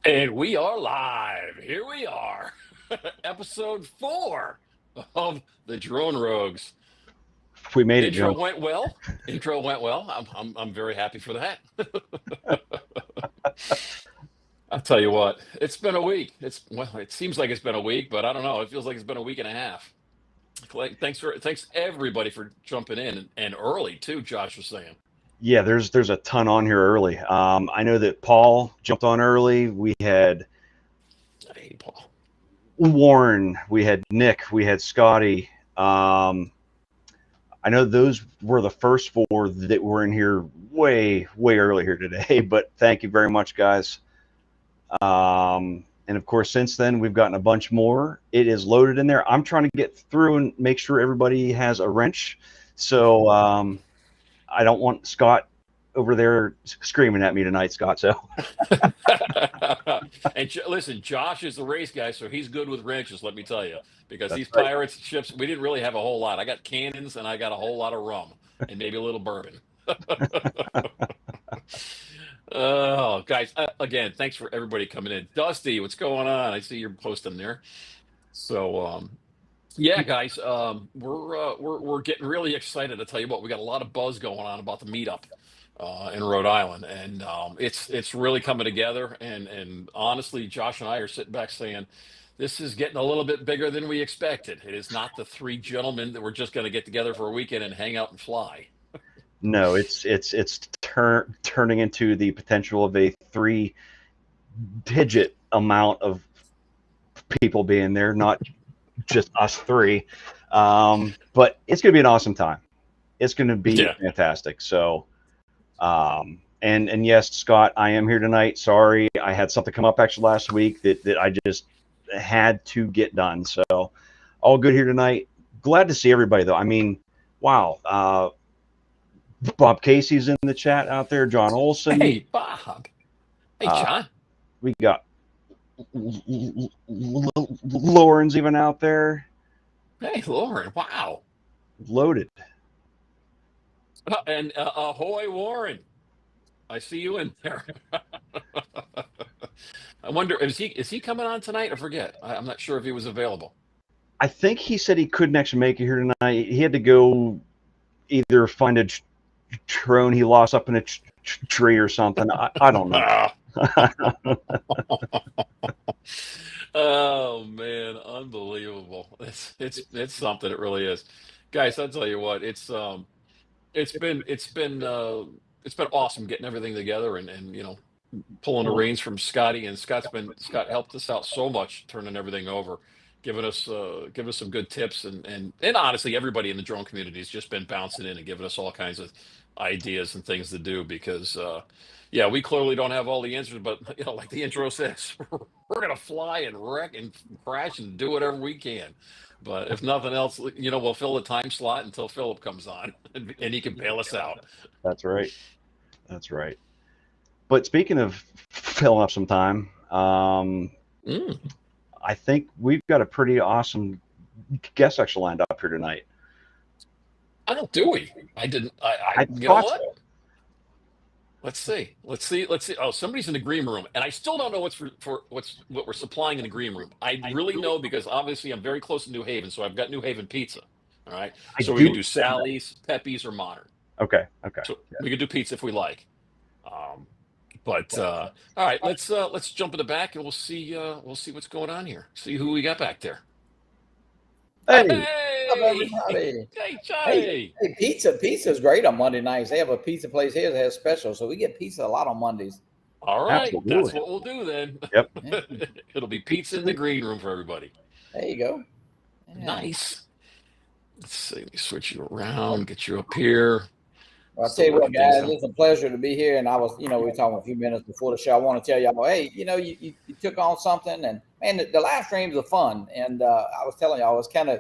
And we are live. Here we are. Episode 4 of the Drone Rogues. We made it, Intro Joe. went well. Intro went well. I'm very happy for that. I'll tell you what, it's been a week. It seems like it's been a week, but I don't know. It feels like it's been a week and a half. Thanks everybody for jumping in and early too, Josh was saying. Yeah, there's a ton on here early. I know that Paul jumped on early. We had Hey, Paul. Warren, we had Nick, we had Scotty. I know those were the first four that were in here way early here today. But thank you very much, guys. And of course, since then we've gotten a bunch more. It is loaded in there. I'm trying to get through and make sure everybody has a wrench. So I don't want Scott over there screaming at me tonight, Scott. So And listen, Josh is the race guy, so he's good with wrenches, let me tell you. Because that's these right. Pirates ships, we didn't really have a whole lot. I got cannons and I got a whole lot of rum and maybe a little bourbon. Oh, guys, again, thanks for everybody coming in. Dusty, what's going on? I see you're posting there. So, yeah, guys, we're getting really excited. To tell you what, we got a lot of buzz going on about the meetup in Rhode Island, and it's really coming together. And honestly, Josh and I are sitting back saying, this is getting a little bit bigger than we expected. It is not the three gentlemen that we're just going to get together for a weekend and hang out and fly. No, it's turning into the potential of a three-digit amount of people being there, not just us three. But it's going to be an awesome time. It's going to be Yeah. fantastic. So, and yes, Scott, I am here tonight. Sorry, I had something come up actually last week that I just had to get done. So, all good here tonight. Glad to see everybody though. I mean, wow. Bob Casey's in the chat out there. John Olson. Hey, Bob. Hey, John. We got Lauren's even out there. Hey, Lauren. Wow. Loaded. And ahoy, Warren. I see you in there. I wonder, is he coming on tonight? I forget. I'm not sure if he was available. I think he said he couldn't actually make it here tonight. He had to go either find a drone he lost up in a tree or something. I don't know. Oh man, unbelievable! It's something. It really is, guys. I'll tell you what. It's been awesome getting everything together and pulling the reins from Scotty, and Scott helped us out so much turning everything over, giving us some good tips, and honestly everybody in the drone community has just been bouncing in and giving us all kinds of ideas and things to do because yeah, we clearly don't have all the answers, but like the intro says, we're gonna fly and wreck and crash and do whatever we can. But if nothing else, we'll fill the time slot until Philip comes on and he can bail us out. That's right. That's right. But speaking of filling up some time, Mm. I think we've got a pretty awesome guest actually lined up here tonight. I don't do we? I didn't. I You know thought what? so. Let's see. Let's see. Let's see. Oh, somebody's in the green room, and I still don't know what we're supplying in the green room. I really know because obviously I'm very close to New Haven, so I've got New Haven pizza. All right, I so we can do. do Sally's, Pepe's, or Modern. Okay. Okay. So we could do pizza if we like. Um, but all right, let's jump in the back and we'll see what's going on here. See who we got back there. Hey, What's up, Hey, everybody? hey, Hey, Johnny. hey, pizza's great on Monday nights. They have a pizza place here that has specials, so we get pizza a lot on Mondays. All right, that's absolutely. what we'll do then. Yep. Yeah, It'll be pizza in the green room for everybody. there you go. Yeah. Nice. Let's see. Let me switch you around, get you up here. Well, I'll tell Still you what, working things guys, out. it's a pleasure to be here. And we were talking a few minutes before the show. I want to tell y'all, hey, you took on something, and man, the live streams are fun. And I was telling y'all, I'm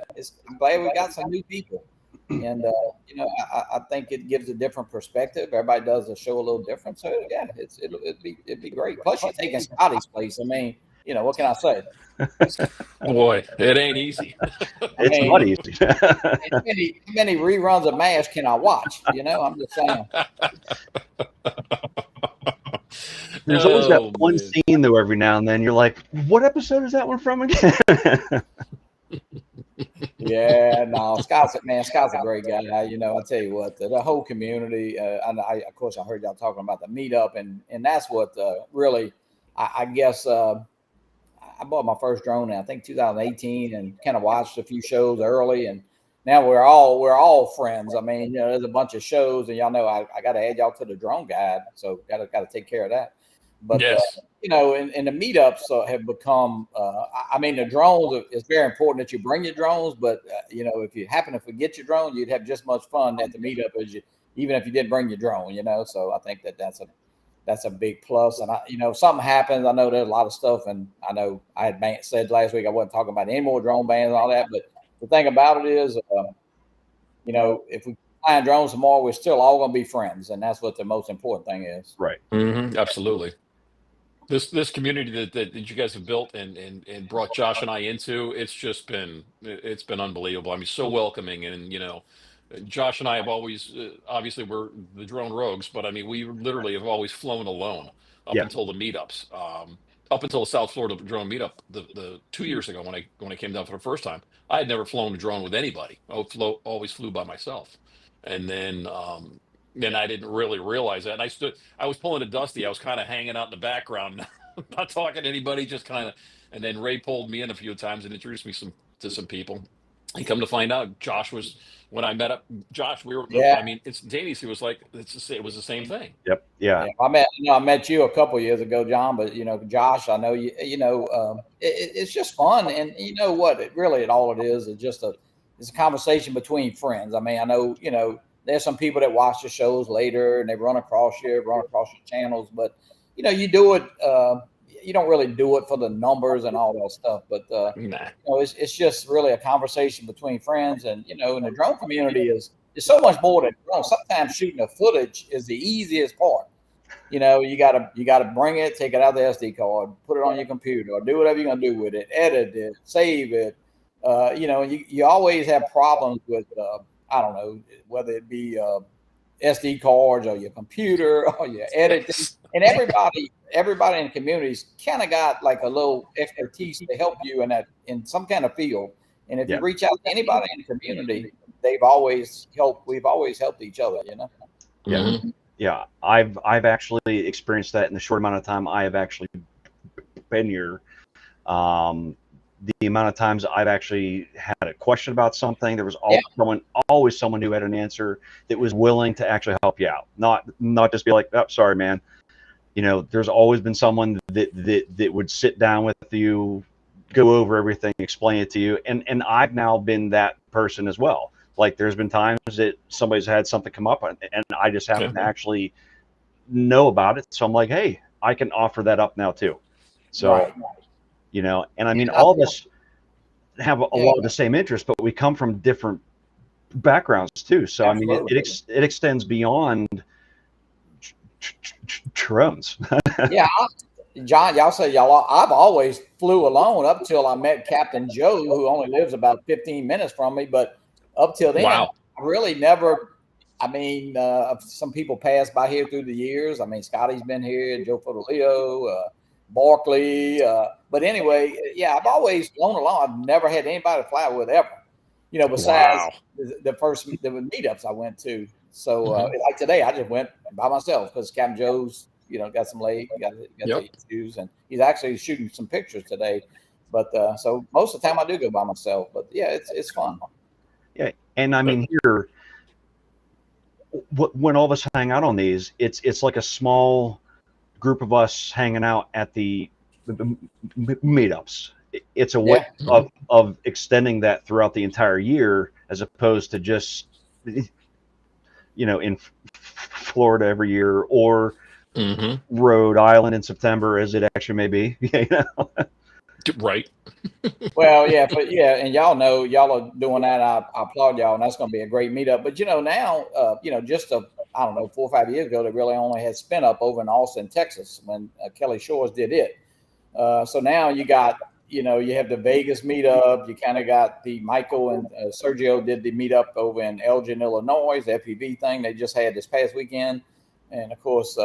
glad we got some new people. And I think it gives a different perspective. Everybody does the show a little different. So yeah, it'd be great. Plus, you're taking Scotty's place. I mean, what can I say? Boy, it ain't easy. It's not easy. How many reruns of MASH can I watch? I'm just saying. There's always that Oh, one man. scene though. Every now and then, you're like, "What episode is that one from again?" Yeah, no, Scott's a great guy. You know, I tell you what, the whole community. Of course, I heard y'all talking about the meetup, and that's what really, I guess. I bought my first drone in I think 2018, and kind of watched a few shows early, and now we're all friends. I mean, you know, there's a bunch of shows, and y'all know I got to add y'all to the drone guide, so got to take care of that. But Yes. you know, and the meetups have become. I mean, the drones. It's very important that you bring your drones, but you know, if you happen to forget your drone, you'd have just as much fun at the meetup as you, even if you didn't bring your drone. You know, so I think that's a big plus. And you know, if something happens, I know there's a lot of stuff, and I know I had said last week I wasn't talking about any more drone bans and all that, but the thing about it is, you know, if we fly drones tomorrow, we're still all going to be friends, and that's what the most important thing is. Right. Absolutely. This community that you guys have built and brought Josh and I into, it's been unbelievable. I mean, so welcoming, and you know, Josh and I have always obviously we're the drone rogues, but I mean, we literally have always flown alone up Yeah. until the meetups, up until the South Florida drone meetup the 2 years ago when I came down for the first time. I had never flown a drone with anybody. Always flew by myself, and then I didn't really realize that. And I was pulling a Dusty. I was kind of hanging out in the background, not talking to anybody, just kind of. And then Ray pulled me in a few times and introduced me to some people. And come to find out, Josh was when I met up. Josh, Yeah. I mean, instantaneously, it was like it was the same thing. Yep. Yeah. Yeah, I met you a couple years ago, John. But you know, Josh, I know you. You know, it's just fun, and you know what? All it is just it's a conversation between friends. I mean, I know you know there's some people that watch the shows later and they run across your channels, but you know, you do it. You don't really do it for the numbers and all that stuff, but Nah. you know, it's just really a conversation between friends, and you know, and the drone community is so much more than drone. Sometimes shooting the footage is the easiest part. You know, you gotta bring it, take it out of the SD card, put it on your computer, or do whatever you're gonna do with it, edit it, save it. You know, you always have problems with I don't know whether it be SD cards or your computer or your editing. Yes. And everybody in the communities kind of got like a little expertise to help you in some kind of field. And if you reach out to anybody in the community, we've always helped each other, you know? Yeah. Mhm. Yeah. I've actually experienced that in the short amount of time I have actually been here. The amount of times I've actually had a question about something, there was always someone who had an answer that was willing to actually help you out. Not just be like, oh, sorry, man. You know, there's always been someone that would sit down with you, go over everything, explain it to you. And I've now been that person as well. Like there's been times that somebody's had something come up and I just happen to actually know about it. So I'm like, hey, I can offer that up now too. So, Right. you know, and I mean, all of us have a lot of the same interests, but we come from different backgrounds too. So, Absolutely. I mean, it extends beyond drones. Yeah. John, y'all say I've always flew alone up till I met Captain Joe, who only lives about 15 minutes from me. But up till then, Wow. I really never. I mean, some people passed by here through the years. I mean, Scotty's been here, Joe Fodolio, Barkley. But anyway, yeah, I've always flown along. I've never had anybody to fly with ever. You know, besides the meetups I went to. So like today, I just went by myself because Captain Joe's, you know, got some leg, got the issues, and he's actually shooting some pictures today. But so most of the time I do go by myself. But yeah, it's fun. Yeah, and I mean here, when all of us hang out on these, it's like a small group of us hanging out at the meetups. It's a way of extending that throughout the entire year, as opposed to just, you know, in Florida every year or Rhode Island in September, as it actually may be. You know? Right. Well, yeah, but yeah, and y'all know y'all are doing that. I applaud y'all, and that's going to be a great meetup. But you know, now, you know, just I don't know, 4 or 5 years ago, they really only had spin up over in Austin, Texas, when Kelly Shores did it. So now you got, you know, you have the Vegas meetup. You kind of got the Michael and Sergio did the meetup over in Elgin, Illinois, the FPV thing they just had this past weekend, and of course,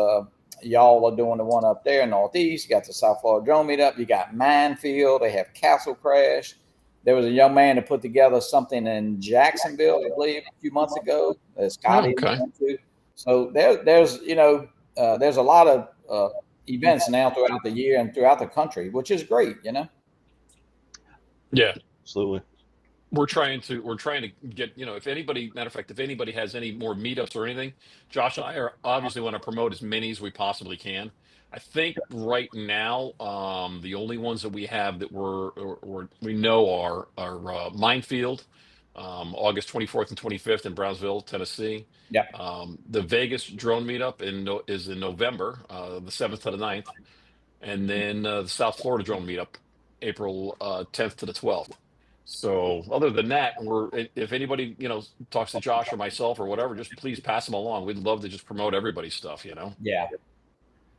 y'all are doing the one up there in Northeast. You got the South Florida Drone Meetup. You got Minefield. They have Castle Crash. There was a young man that put together something in Jacksonville, I believe, a few months ago. Scotty went to. So there's there's a lot of events now throughout the year and throughout the country, which is great. Yeah, Absolutely. we're trying to get, if anybody, matter of fact, if anybody has any more meetups or anything, Josh and I are obviously want to promote as many as we possibly can. I think right now, the only ones that we have that we know are Minefield, August 24th and 25th in Brownsville, Tennessee. Yeah. The Vegas drone meetup is in November, the 7th to the 9th, and then the South Florida drone meetup, April 10th to the 12th. So other than that, if anybody, talks to Josh or myself or whatever, just please pass them along. We'd love to just promote everybody's stuff, Yeah.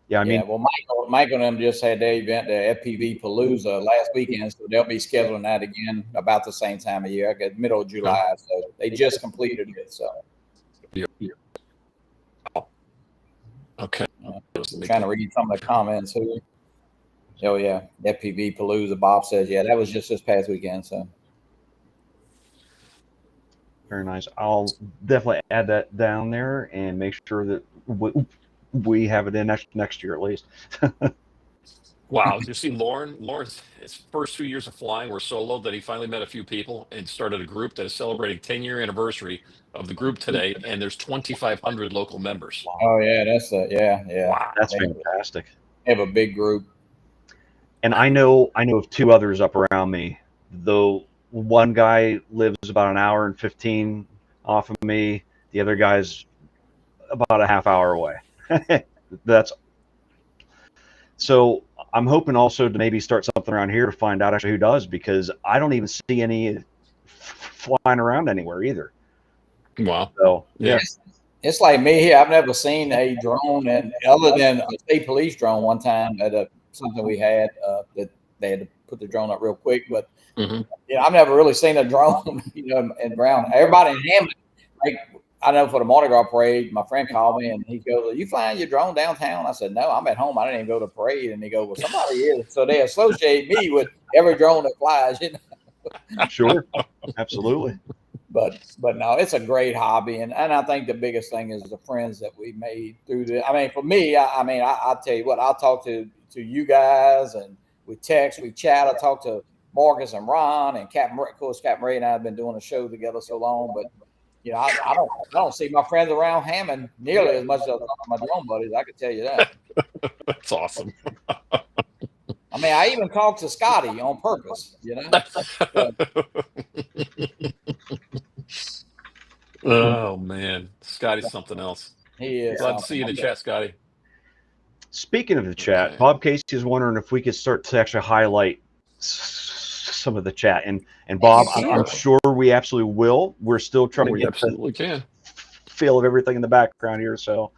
Yeah, I mean, well, Michael and them just had their event, the FPV Palooza last weekend, so they'll be scheduling that again about the same time of year, middle of July. So they just completed it. So okay. Trying to read some of the comments here. Oh yeah, FPV Palooza. Bob says, yeah, that was just this past weekend. So very nice. I'll definitely add that down there and make sure that we have it in next year at least. Wow, did you see Lauren's his first 2 years of flying were solo that he finally met a few people and started a group that is celebrating 10-year anniversary of the group today, and there's 2,500 local members. Oh yeah, that's yeah. Wow, that's fantastic. They have a big group. And I know of two others up around me. Though one guy lives about an hour and 15 off of me, the other guy's about a half hour away. So I'm hoping also to maybe start something around here to find out actually who does, because I don't even see any flying around anywhere either. Wow. So yeah. It's like me here. I've never seen a drone, and other than a state police drone one time at something we had that they had to put the drone up real quick. But I've never really seen a drone, in Brown. Everybody in Hammond, like I know for the Mardi Gras parade, my friend called me and he goes, "Are you flying your drone downtown?" I said, "No, I'm at home. I didn't even go to the parade." And he goes, "Well, somebody is." So they associate me with every drone that flies. Sure, absolutely. But no, it's a great hobby, and I think the biggest thing is the friends that we made through the. I mean, for me, I'll tell you what, I'll talk to you guys, and we text, we chat. I talk to Marcus and Ron and Captain. Of course, Captain Ray and I have been doing a show together so long, but I don't see my friends around Hammond nearly as much as my drone buddies. I can tell you that. That's awesome. I mean, I even talked to Scotty on purpose, Oh man, Scotty's something else. He is. Glad to see you in the chat, Scotty. Speaking of the chat, Bob Casey is wondering if we could start to actually highlight some of the chat. And Bob, I'm sure we absolutely will. We're still trying to get the feel of everything in the background here. So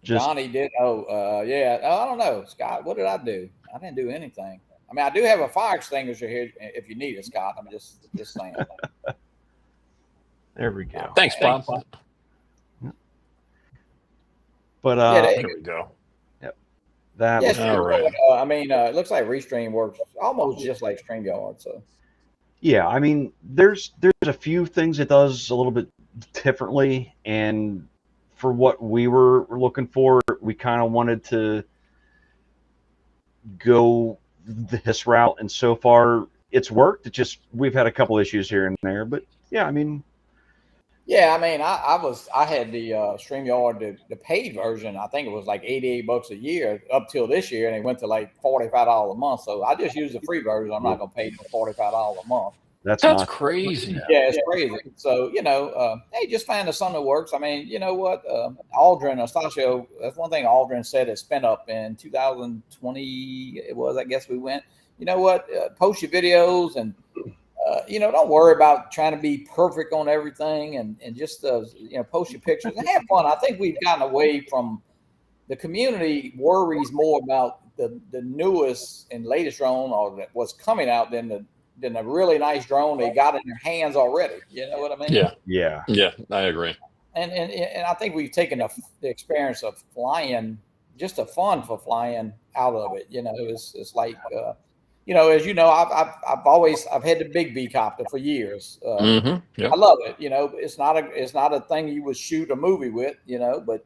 Johnny did. Yeah. I don't know, Scott. What did I do? I didn't do anything. I mean, I do have a fire extinguisher here if you need it, Scott. I'm just saying. There we go. Thanks, Bob. But there we go. Yep. That was all right. It looks like Restream works almost just like StreamYard. So yeah, I mean, there's a few things it does a little bit differently, and for what we were looking for, we kind of wanted to go this route, and so far it's worked. It's just we've had a couple issues here and there, but yeah, I mean. Yeah, I mean, I had the StreamYard, the paid version. I think it was like $88 a year up till this year, and it went to like $45 a month. So I just use the free version. I'm not going to pay for $45 a month. That's crazy. Yeah, it's crazy. So hey, just find something that works. I mean, you know what, Aldrin Astachio. That's one thing Aldrin said it spent up in 2020. It was, I guess we went. You know what? Post your videos and. Don't worry about trying to be perfect on everything, and just post your pictures and have fun. I think we've gotten away from the community worries more about the newest and latest drone or what's coming out than a really nice drone they got in their hands already. You know what I mean? Yeah. I agree. And I think we've taken the experience of flying just a fun for flying out of it. You know, it's like, you know, as you know, I've had the big B copter for years. Yep. I love it. You know, it's not a thing you would shoot a movie with, you know, but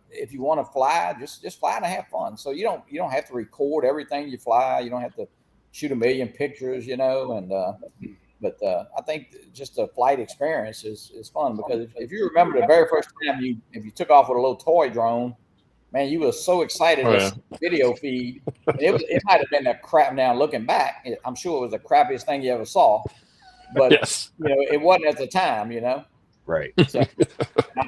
if you want to fly, just fly and have fun. So you don't have to record everything you fly. You don't have to shoot a million pictures, you know, and but I think just the flight experience is fun, because if you remember the very first time if you took off with a little toy drone, man, you were so excited to see the video feed. And it might have been a crap. Now looking back, I'm sure it was the crappiest thing you ever saw, but Yes. you know, it wasn't at the time, you know. Right. So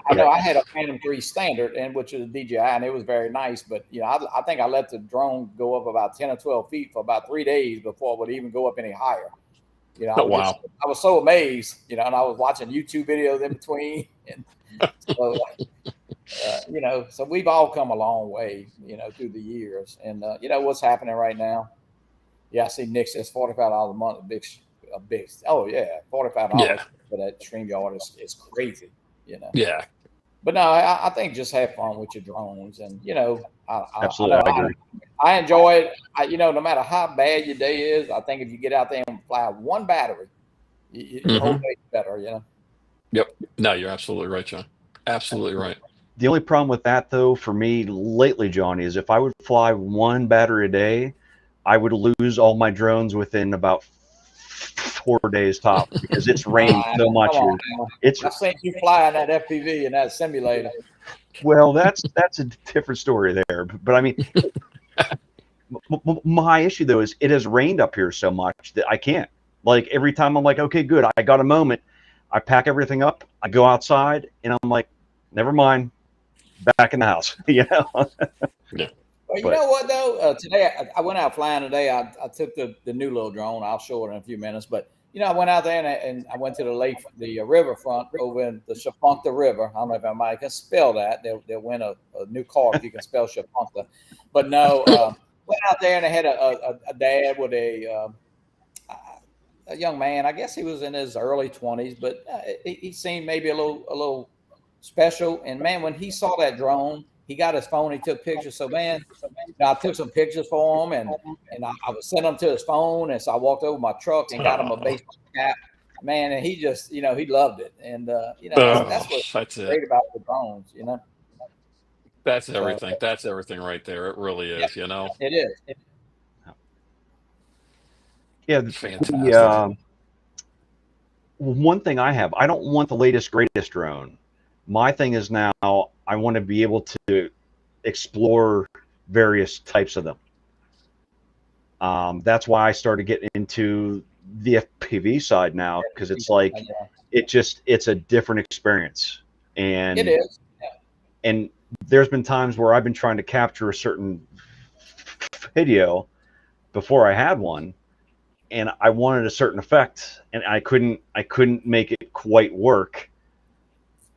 I know I had a Phantom 3 Standard, and which is a DJI, and it was very nice. But you know, I think I let the drone go up about 10 or 12 feet for about 3 days before it would even go up any higher. You know, I was so amazed, you know, and I was watching YouTube videos in between, and so you know, so we've all come a long way, you know, through the years, and you know what's happening right now. Yeah, I see Nick says $45 a month, a big. Oh yeah, $45 for that StreamYard is crazy, you know. Yeah. But no, I think just have fun with your drones, and you know, Absolutely, I agree. I enjoy it. You know, no matter how bad your day is, I think if you get out there and fly one battery, your whole day's better, you know. Yep. No, you're absolutely right, John. Absolutely right. The only problem with that, though, for me lately, Johnny, is if I would fly one battery a day, I would lose all my drones within about 4 days top, because it's rained so much here. I've seen you fly in that FPV and that simulator. Well, that's a different story there. But I mean, my issue though is it has rained up here so much that I can't. Like every time I'm like, okay, good, I got a moment. I pack everything up, I go outside, and I'm like, never mind, back in the house. You know. Yeah. Well, you know what though? Today I went out flying today. I took the new little drone. I'll show it in a few minutes. But you know, I went out there and I went to the riverfront over in the Shapunta River. I don't know if anybody can spell that. They'll win a new car if you can spell Shapunta. But no, went out there and I had a dad with a young man. I guess he was in his early 20s, but he seemed maybe a little special. And man, when he saw that drone, he got his phone. He took pictures. So man, I took some pictures for him, and I was sending them to his phone. And so I walked over my truck and got him a baseball cap. Man, and he just, you know, he loved it. And you know, that's what's great about the drones. You know, that's everything. That's everything right there. It really is. You know, it is. Yeah, fantastic. One thing I don't want the latest greatest drone. My thing is now I want to be able to explore various types of them. That's why I started getting into the FPV side now, because it's like it's a different experience. And it is. Yeah. And there's been times where I've been trying to capture a certain video before I had one, and I wanted a certain effect, and I couldn't make it quite work.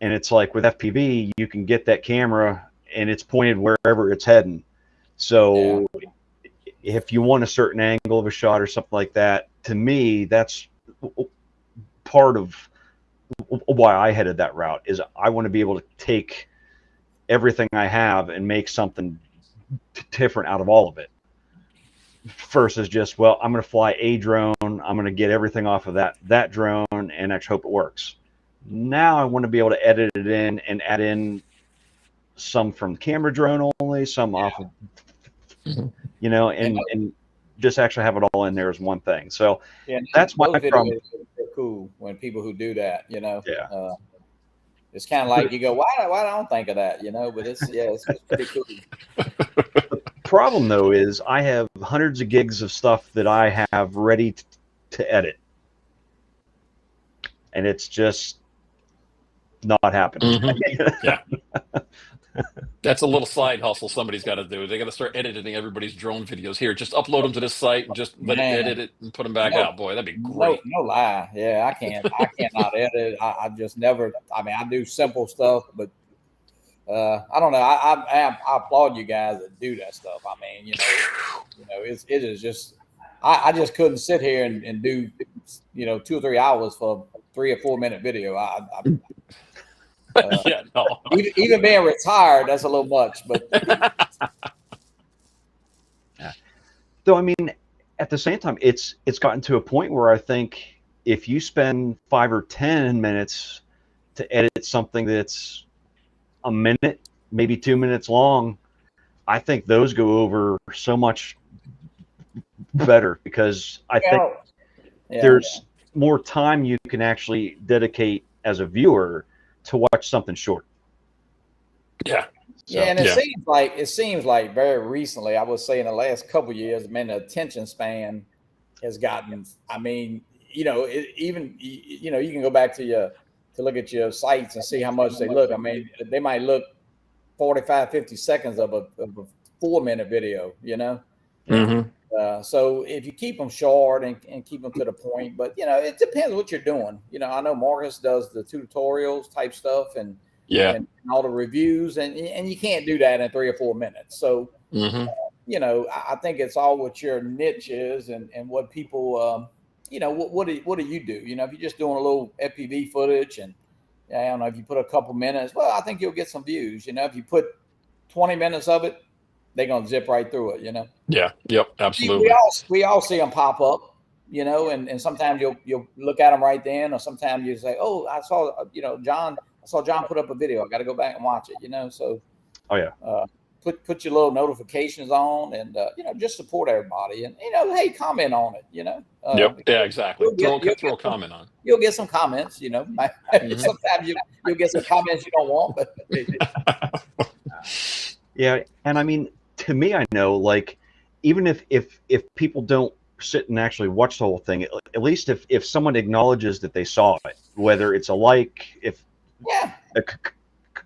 And it's like with FPV, you can get that camera and it's pointed wherever it's heading. So if you want a certain angle of a shot or something like that, to me, that's part of why I headed that route, is I want to be able to take everything I have and make something different out of all of it. Versus just, well, I'm going to fly a drone, I'm going to get everything off of that drone and actually hope it works. Now I want to be able to edit it in and add in some from the camera drone only, some off of, you know, and just actually have it all in there as one thing. So that's my problem. They're cool when people who do that, you know. Yeah. It's kind of like you go, why I don't think of that, you know? But it's pretty cool. The problem though is I have hundreds of gigs of stuff that I have ready to edit, and it's just not happening. Yeah. That's a little side hustle somebody's got to do. They got to start editing everybody's drone videos. Here, just upload them to this site and just let it edit it and put them back out. Boy, that'd be great. No lie. Yeah, I cannot edit. I just never. I mean, I do simple stuff, but I don't know. I applaud you guys that do that stuff. I mean, you know, it is just. I just couldn't sit here and do, you know, 2 or 3 hours for a 3 or 4 minute video. Yeah, no. Even being retired, that's a little much. But Though, I mean, at the same time, it's gotten to a point where I think if you spend 5 or 10 minutes to edit something that's a minute, maybe 2 minutes long, I think those go over so much better because I think there's more time you can actually dedicate as a viewer to watch something short. Yeah. Yeah, and it seems like very recently, I would say in the last couple of years, man, the attention span has gotten. I mean, you know, you know, you can go back to look at your sites and see how much they look. I mean, they might look 45, 50 seconds of a 4-minute video, you know. So if you keep them short and keep them to the point, but you know, it depends what you're doing. You know, I know Marcus does the tutorials type stuff and all the reviews, and you can't do that in 3 or 4 minutes. So you know, I think it's all what your niche is and what people you know, what do you do? You know, if you're just doing a little FPV footage and I don't know, if you put a couple minutes, well, I think you'll get some views. You know, if you put 20 minutes of it, they're gonna zip right through it, you know. Yeah. Yep. Absolutely. We all see them pop up, you know, and sometimes you'll look at them right then, or sometimes you say, oh, I saw John put up a video. I got to go back and watch it, you know. So put your little notifications on, and you know, just support everybody, and you know, hey, comment on it, you know. Yeah, exactly. Throw a comment on. You'll get some comments, you know. Sometimes you'll get some comments you don't want, but yeah, and I mean, to me, I know, like, even if people don't sit and actually watch the whole thing, at least if someone acknowledges that they saw it, whether it's a like, if a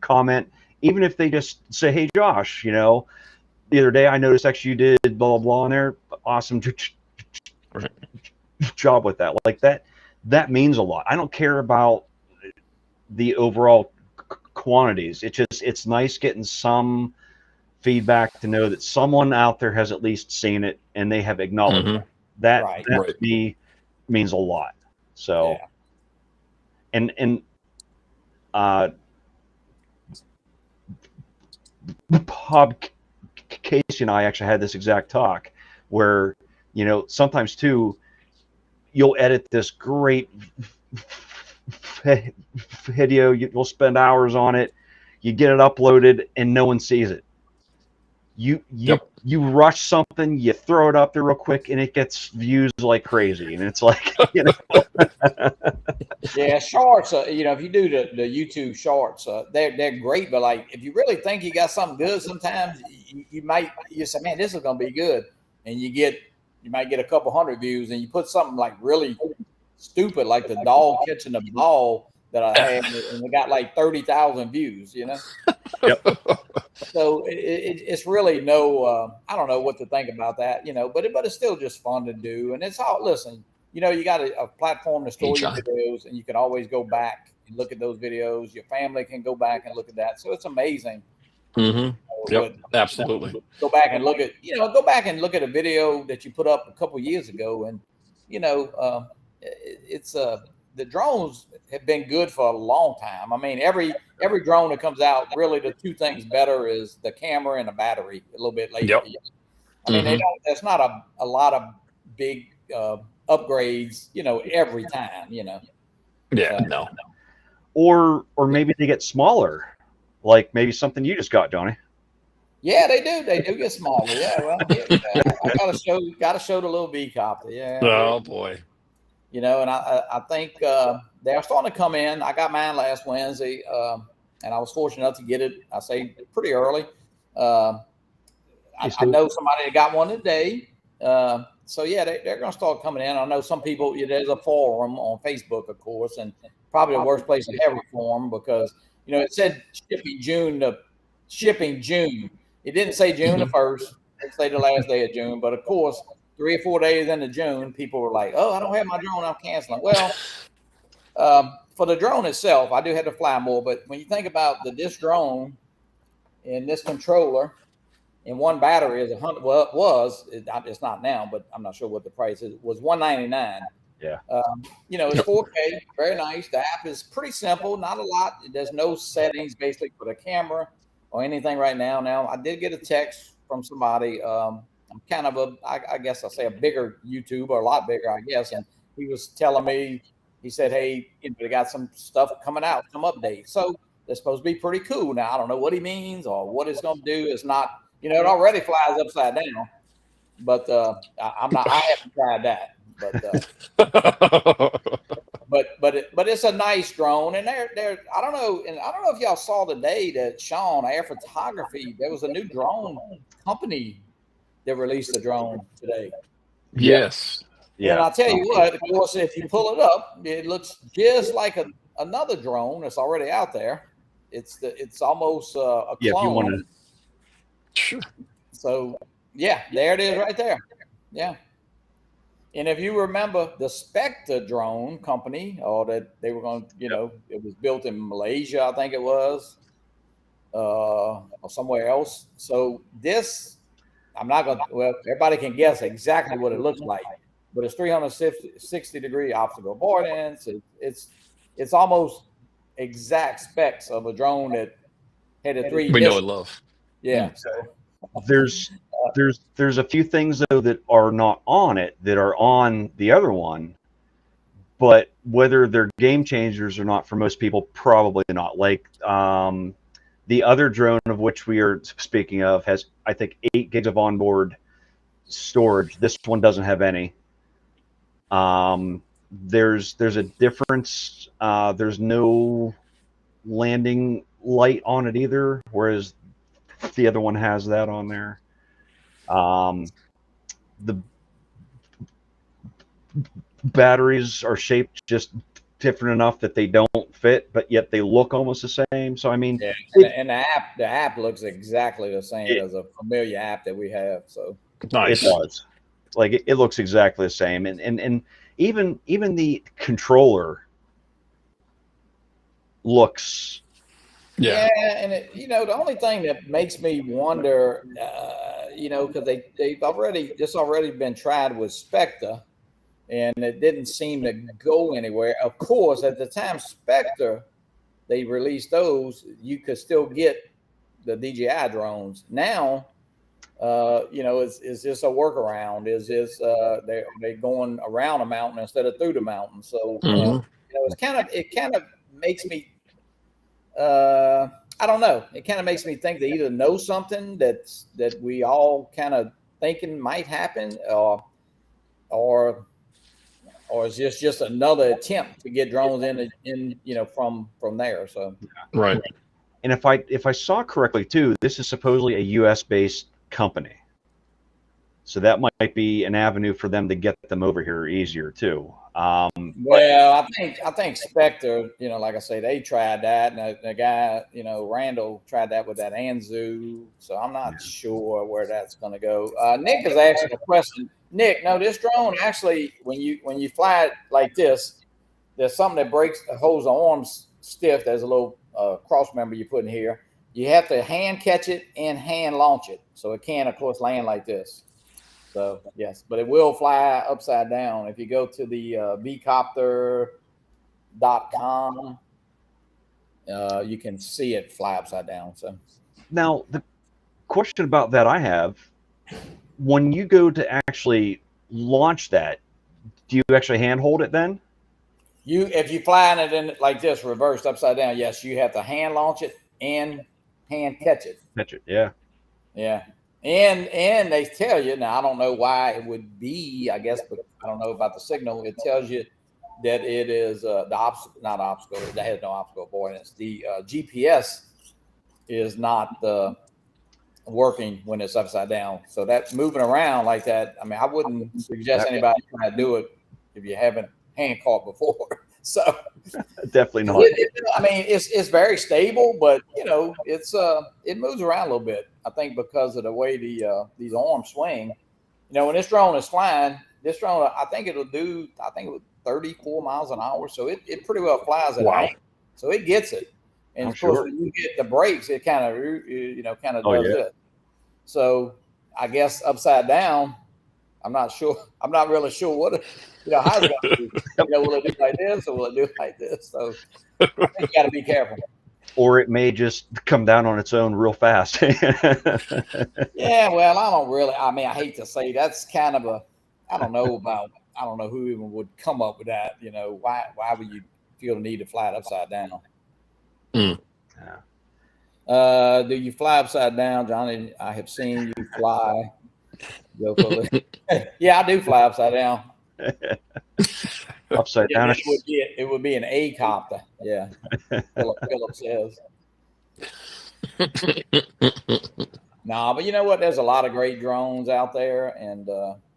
comment, even if they just say, hey, Josh, you know, the other day I noticed actually you did blah, blah, blah on there. Awesome job with that. Like that means a lot. I don't care about the overall quantities. It's nice getting some feedback to know that someone out there has at least seen it and they have acknowledged it. That to me means a lot. So, and Bob Casey and I actually had this exact talk where, you know, sometimes too, you'll edit this great video, you'll spend hours on it, you get it uploaded and no one sees it. You rush something, you throw it up there real quick, and it gets views like crazy. And it's like, you know. Yeah, shorts. You know, if you do the YouTube shorts, they're great. But like, if you really think you got something good, sometimes you say, man, this is gonna be good, and you might get a couple hundred views, and you put something like really stupid, like the dog catching the ball that I had, and it got like 30,000 views. You know. So it's really I don't know what to think about that, you know, but it's still just fun to do. And it's all, listen, you know, you got a platform to store your videos, and you can always go back and look at those videos. Your family can go back and look at that. So it's amazing. Absolutely. Go back and look at a video that you put up a couple of years ago. And, you know, the drones have been good for a long time. I mean, every drone that comes out, really the two things better is the camera and the battery a little bit later. I mean, there's not a lot of big upgrades, you know, every time, you know. No. Or maybe they get smaller, like maybe something you just got, Johnny. Yeah, they do get smaller. Yeah, well, I gotta show the little B copter. Yeah. Oh boy. You know, and I think they're starting to come in. I got mine last Wednesday, and I was fortunate enough to get it, I say, pretty early. I know somebody that got one today. So, yeah, they're going to start coming in. I know some people, there's a forum on Facebook, of course, and probably the worst place to have a forum because, you know, it said shipping June. It didn't say June the 1st. It didn't say the last day of June. But, of course, 3 or 4 days into June, people were like, oh, I don't have my drone, I'm canceling. Well, for the drone itself, I do have to fly more. But when you think about this drone and this controller and one battery is $100, well, it's not now, but I'm not sure what the price is. It was $199. Yeah. You know, it's 4K, very nice. The app is pretty simple, not a lot. There's no settings basically for the camera or anything right now. Now, I did get a text from somebody. kind of I guess I'll say a bigger YouTuber, a lot bigger, I guess. And he was telling me, he said, hey, they got some stuff coming out, some updates. So they're supposed to be pretty cool. Now, I don't know what he means or what it's going to do. It's not, it already flies upside down, but I haven't tried that. But it's a nice drone, and they're I don't know if y'all saw today that Sean Air Photography, there was a new drone company that released a drone today. Yes. Yeah. And I'll tell you what, of course, if you pull it up, it looks just like another drone that's already out there. It's almost a clone. Yeah, if you want to. Sure. So yeah, there it is right there. Yeah. And if you remember the Spectre drone company, or that they were going to, it was built in Malaysia, I think it was, or somewhere else. So this, I'm not going to, well, everybody can guess exactly what it looks like, but it's 360-degree obstacle avoidance. It's almost exact specs of a drone that had a 3D. We know and love. Yeah. So there's a few things though that are not on it that are on the other one, but whether they're game changers or not for most people, probably not. Like the other drone of which we are speaking of has, I think, 8 gigs of onboard storage. This one doesn't have any. There's a difference. There's no landing light on it either, whereas the other one has that on there. The batteries are shaped just different enough that they don't fit, but yet they look almost the same. So I mean, yeah, and the app looks exactly the same as a familiar app that we have. So nice. It does. Like it looks exactly the same, and even the controller looks. Yeah, and the only thing that makes me wonder, because they've already been tried with Spectre, and it didn't seem to go anywhere. Of course, at the time Spectre, they released those, you could still get the DJI drones. Now, it's just a workaround. They're going around a mountain instead of through the mountain. So it kind of makes me. I don't know. It kind of makes me think they either know something that we all kind of thinking might happen, or is this just another attempt to get drones in from there. So right. And if I saw correctly too, this is supposedly a U.S. based company, so that might be an avenue for them to get them over here easier too. Well, I think Spectre, like I say, they tried that, and the guy, Randall tried that with that Anzu. So I'm not sure where that's going to go. Nick is asking a question. Nick, no, this drone actually, when you fly it like this, there's something that holds the arms stiff. There's a little cross member you put in here. You have to hand catch it and hand launch it, so it can, of course, land like this. So yes, but it will fly upside down. If you go to the vcopter.com, you can see it fly upside down. So now the question about that I have, when you go to actually launch that, do you actually hand hold it then? If you fly it in like this, reversed upside down, yes, you have to hand launch it and hand catch it. Catch it, yeah. Yeah. And they tell you, now I don't know why it would be, I guess, but I don't know about the signal. It tells you that it is not obstacle, that has no obstacle avoidance. The GPS is not working when it's upside down. So that's moving around like that. I mean, I wouldn't suggest anybody try to do it if you haven't hand caught before. So definitely not. It's very stable, but it moves around a little bit. I think because of the way these arms swing. When this drone is flying, I think it was 34 miles an hour. So it pretty well flies at an angle. So it gets it. And of course, when you get the brakes, it kind of does it. So I guess upside down, I'm not sure. I'm not really sure what how's it going to do. Will it do like this or will it do like this? So I think you got to be careful. or it may just come down on its own real fast. Yeah, well, I don't really. I mean, I hate to say that's kind of a. I don't know who even would come up with that. You know, why would you feel the need to fly it upside down? Mm. Do you fly upside down, Johnny? I have seen you fly. Go for it. Yeah, I do fly upside down. Upside down. It would be an A copter. Yeah, Philip says. Nah, but you know what? There's a lot of great drones out there, and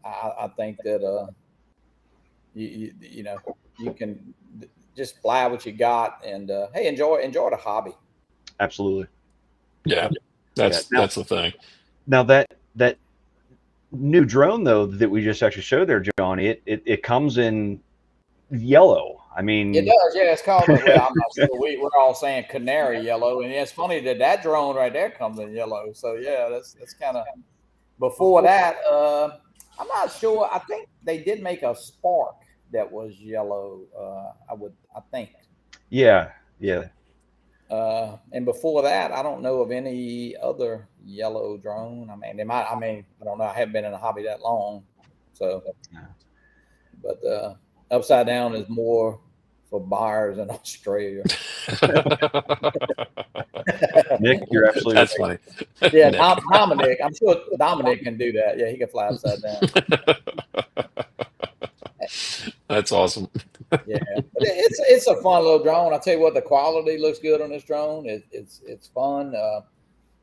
I think that you know, you can just fly what you got, and hey, enjoy the hobby. Absolutely. Yeah, that's the thing. Now that new drone though that we just actually showed there, Johnny, it comes in yellow. I mean, It does, yeah. It's called. Well, I'm not sure. We're all saying canary yellow, and it's funny that drone right there comes in yellow. So yeah, that's kind of. Before that, I'm not sure. I think they did make a Spark that was yellow. I think. Yeah. And before that, I don't know of any other yellow drone. I mean, they might. I mean, I don't know. I haven't been in the hobby that long, so. But upside down is more for buyers in Australia. Nick, you're absolutely That's right. funny. Yeah, Dominic. I'm sure Dominic can do that. Yeah, he can fly upside down. That's awesome. Yeah, but it's a fun little drone. I tell you what, the quality looks good on this drone. It's fun.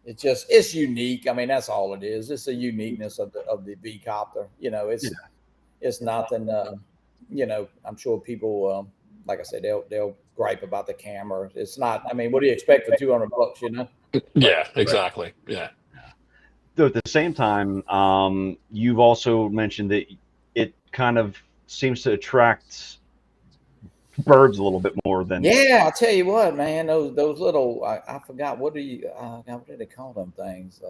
It's unique. I mean, that's all it is. It's a uniqueness of the V copter. You know, it's nothing. You know, I'm sure people, like I said, they'll gripe about the camera. It's not. I mean, what do you expect for $200? You know. Yeah, exactly. Yeah. Though at the same time, you've also mentioned that it kind of seems to attract birds a little bit more than. Yeah, I'll tell you what, man. Those little I forgot what what do they call them things?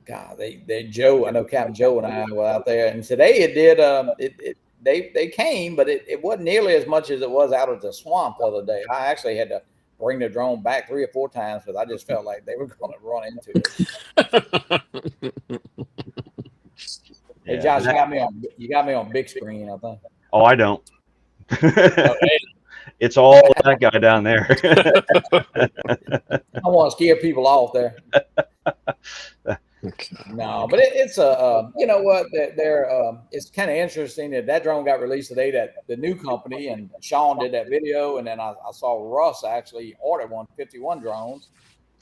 God, they Joe. I know Captain Joe and I were out there, and today it did. They came, but it wasn't nearly as much as it was out of the swamp the other day. I actually had to bring the drone back 3 or 4 times because I just felt like they were going to run into it. Hey, Josh, you got me on big screen, I think. Oh, I don't. Oh, hey. It's all that guy down there. I want to scare people off there. No, but it's you know what, it's kind of interesting that drone got released today, that the new company, and Sean did that video, and then I saw Russ actually ordered 151 drones.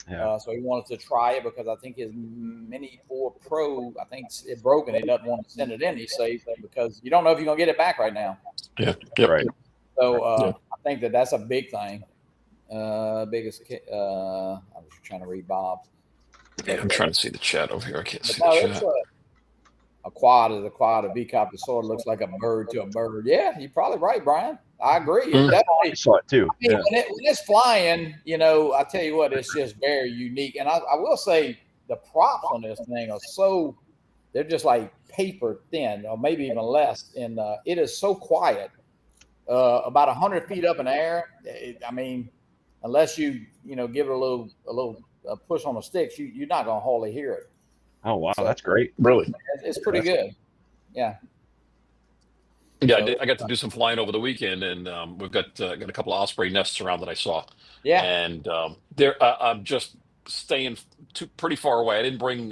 Yeah. So he wanted to try it because I think his Mini 4 Pro, I think it broke and he doesn't want to send it in. He says because you don't know if you're gonna get it back right now. Yeah. Right. So I think that's a big thing. Biggest. I was trying to read Bob's. Yeah, I'm trying to see the chat over here. I can't see the chat. A quad is a quad. A V-copter sort of looks like a bird to a bird. Yeah, you're probably right, Brian. I agree. I saw it too. I mean, when it's flying, you know, I tell you what, it's just very unique. And I will say the props on this thing are they're just like paper thin, or maybe even less. And it is so quiet. About 100 feet up in the air. I mean, unless you give it a little push on the sticks, you're not going to hardly hear it. Oh, wow. So, that's great. Really? It's pretty good. Yeah. Yeah, I got to do some flying over the weekend, and we've got a couple of osprey nests around that I saw. Yeah. And I'm just staying pretty far away. I didn't bring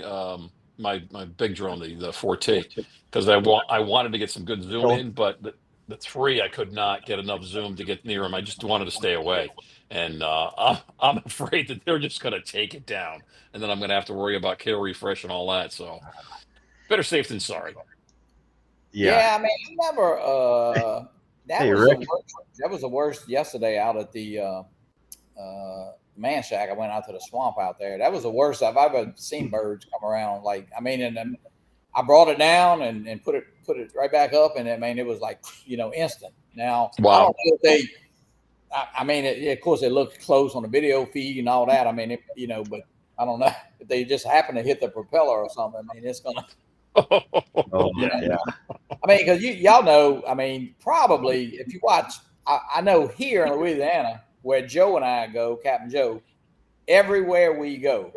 my big drone, the 4T, because I wanted to get some good zoom in, but the 3 I could not get enough zoom to get near them. I just wanted to stay away, and I'm afraid that they're just going to take it down, and then I'm going to have to worry about kill refresh and all that. So better safe than sorry. Yeah, I mean, I never. That was the worst yesterday out at the man shack. I went out to the swamp out there. That was the worst I've ever seen birds come around. Like, I mean, and I brought it down and put it right back up, and I mean, it was like, instant. Now, wow. I don't know if I mean, of course, it looked close on the video feed and all that. I mean, but I don't know if they just happen to hit the propeller or something. I mean, it's gonna. Oh, yeah. I mean, because y'all know, I mean, probably if you watch, I know here in Louisiana, where Joe and I go, Captain Joe, everywhere we go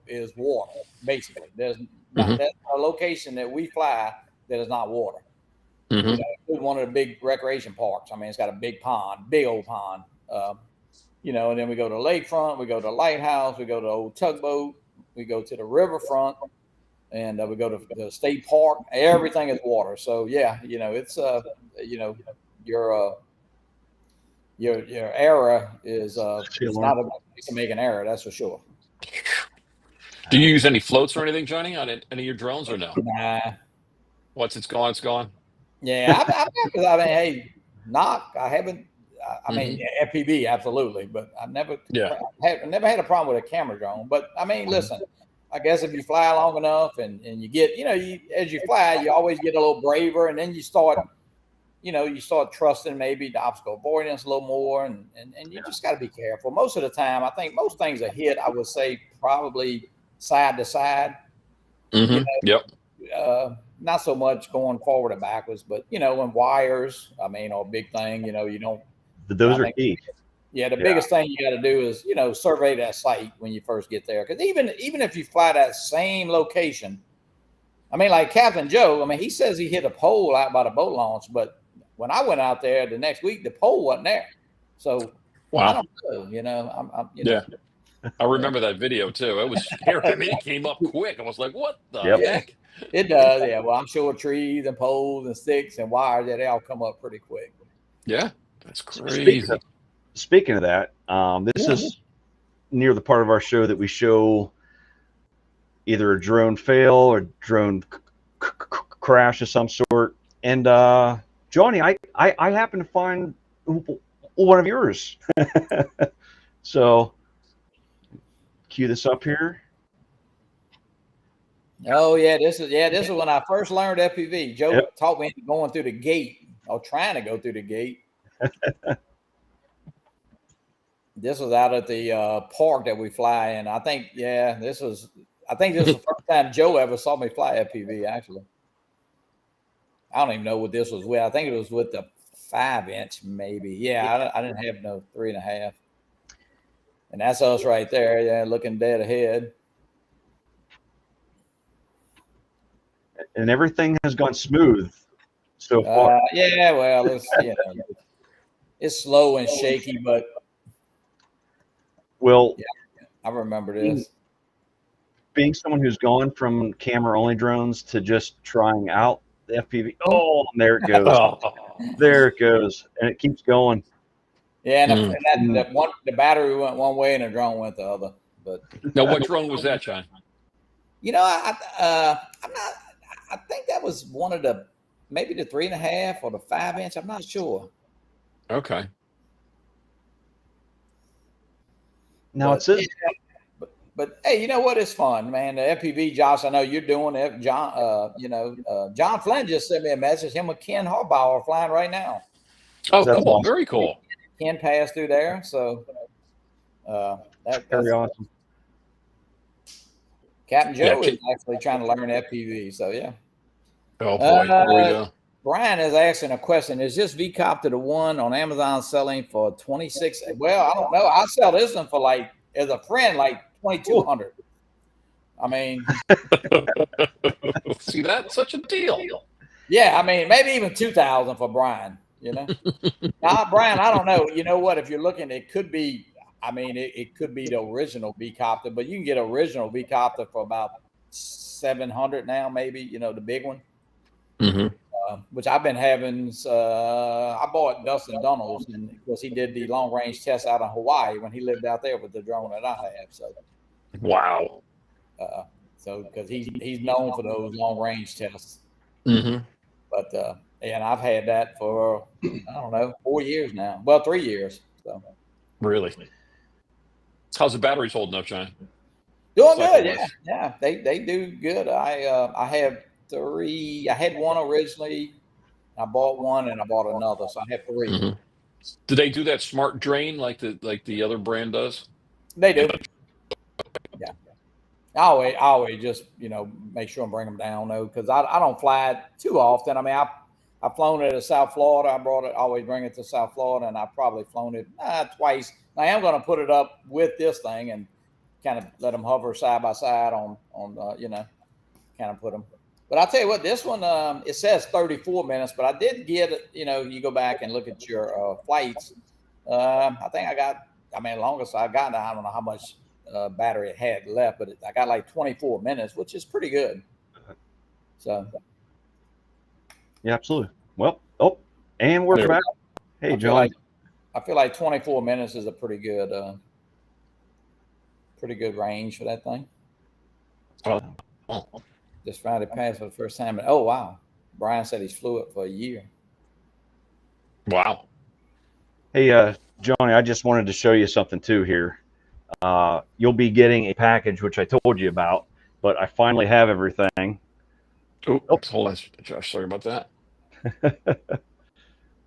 is water. Basically, there's a location that we fly that is not water. Mm-hmm. You know, it's one of the big recreation parks. I mean, it's got a big pond, big old pond. You know, and then we go to the lakefront, we go to the lighthouse, we go to the old tugboat, we go to the riverfront, and we go to the state park. Everything is water. So yeah, you know, it's you know, your error is it's not a place to make an error. That's for sure. Do you use any floats or anything, Johnny, on any of your drones or no? Nah. Once it's gone, it's gone. Yeah, I mean, hey, knock. I haven't. I mean, FPV absolutely, but I've never had a problem with a camera drone. But I mean, listen, I guess if you fly long enough and you get, you know, as you fly, you always get a little braver, and then you start trusting maybe the obstacle avoidance a little more, and you just got to be careful. Most of the time, I think most things are hit. I would say probably side to side. Mm-hmm. You know, not so much going forward or backwards, but you know, when wires, I mean, are a big thing. You know, you don't. Those are key. Yeah, the biggest thing you got to do is, you know, survey that site when you first get there, because even if you fly that same location, I mean, like Captain Joe, I mean, he says he hit a pole out by the boat launch, but when I went out there the next week, the pole wasn't there. So I don't know, you know, you know. I remember that video too. It was scary. I mean, it came up quick. I was like, "What the heck?" It does, yeah. Well, I'm sure trees and poles and sticks and wires, they all come up pretty quick. Yeah, that's crazy. Speaking of that, this is near the part of our show that we show either a drone fail or drone crash of some sort. And Johnny, I happen to find one of yours. So cue this up here. Oh yeah, this is when I first learned FPV. Joe taught me going through the gate, or trying to go through the gate. This was out at the park that we fly in. I think this was the first time Joe ever saw me fly FPV. Actually, I don't even know what this was with. I think it was with the 5-inch, maybe. Yeah, I didn't have no 3.5. And that's us right there. Yeah, looking dead ahead. And everything has gone smooth so far. Yeah, well, it's slow and shaky, but I remember this. Being someone who's gone from camera-only drones to just trying out the FPV. Oh, and there it goes. There it goes, and it keeps going. Yeah, and the battery went one way and the drone went the other. But now, what drone was that, John? You know, I'm not. I think that was one of maybe the 3.5 or the 5-inch. I'm not sure. Okay. Now it says, but hey, you know what? It's fun, man. The FPV, Josh. I know you're doing it, John. John Flynn just sent me a message. Him and Ken Harbaugh are flying right now. Oh, cool! Awesome. Very cool. Ken passed through there, so that's very awesome. Captain Joe is actually trying to learn FPV, so yeah. Oh boy, here we go. Brian is asking a question. Is this V-Copter the one on Amazon selling for $26? Well, I don't know. I sell this one for as a friend, like $2,200. I mean, see, that's such a deal. Yeah, I mean, maybe even $2,000 for Brian. You know, now Brian, I don't know. You know what? If you're looking, it could be. I mean, it could be the original V-Copter, but you can get original V-Copter for about $700 now, maybe. You know, the big one. Mm-hmm. Which I've been having. I bought Dustin Donald's, and of course he did the long range test out of Hawaii when he lived out there with the drone that I have. So, wow. So because he's known for those long range tests. Mm-hmm. But and I've had that for I don't know 4 years now. Well, 3 years. So really, how's the batteries holding up, John? Doing good. Yeah. They do good. I have 3. I had one originally. I bought one and I bought another, so I have 3. Mm-hmm. Do they do that smart drain like the other brand does? They do. Yeah. I always just make sure and bring them down though, because I don't fly it too often. I mean, I've flown it to South Florida. I brought it, always bring it to South Florida, and I've probably flown it twice. I am going to put it up with this thing and kind of let them hover side by side on kind of put them. But I'll tell you what, this one, it says 34 minutes, but I did get it. You go back and look at your flights. I think longest I got, I don't know how much battery it had left, but I got like 24 minutes, which is pretty good. So. Yeah, absolutely. Well, and we're back. Hey, John. I feel like 24 minutes is a pretty good range for that thing. Just Friday passed for the first time. Oh, wow. Brian said he's flew it for a year. Wow. Hey, Johnny, I just wanted to show you something too here. You'll be getting a package, which I told you about, but I finally have everything. Oops, hold on, Josh. Sorry about that.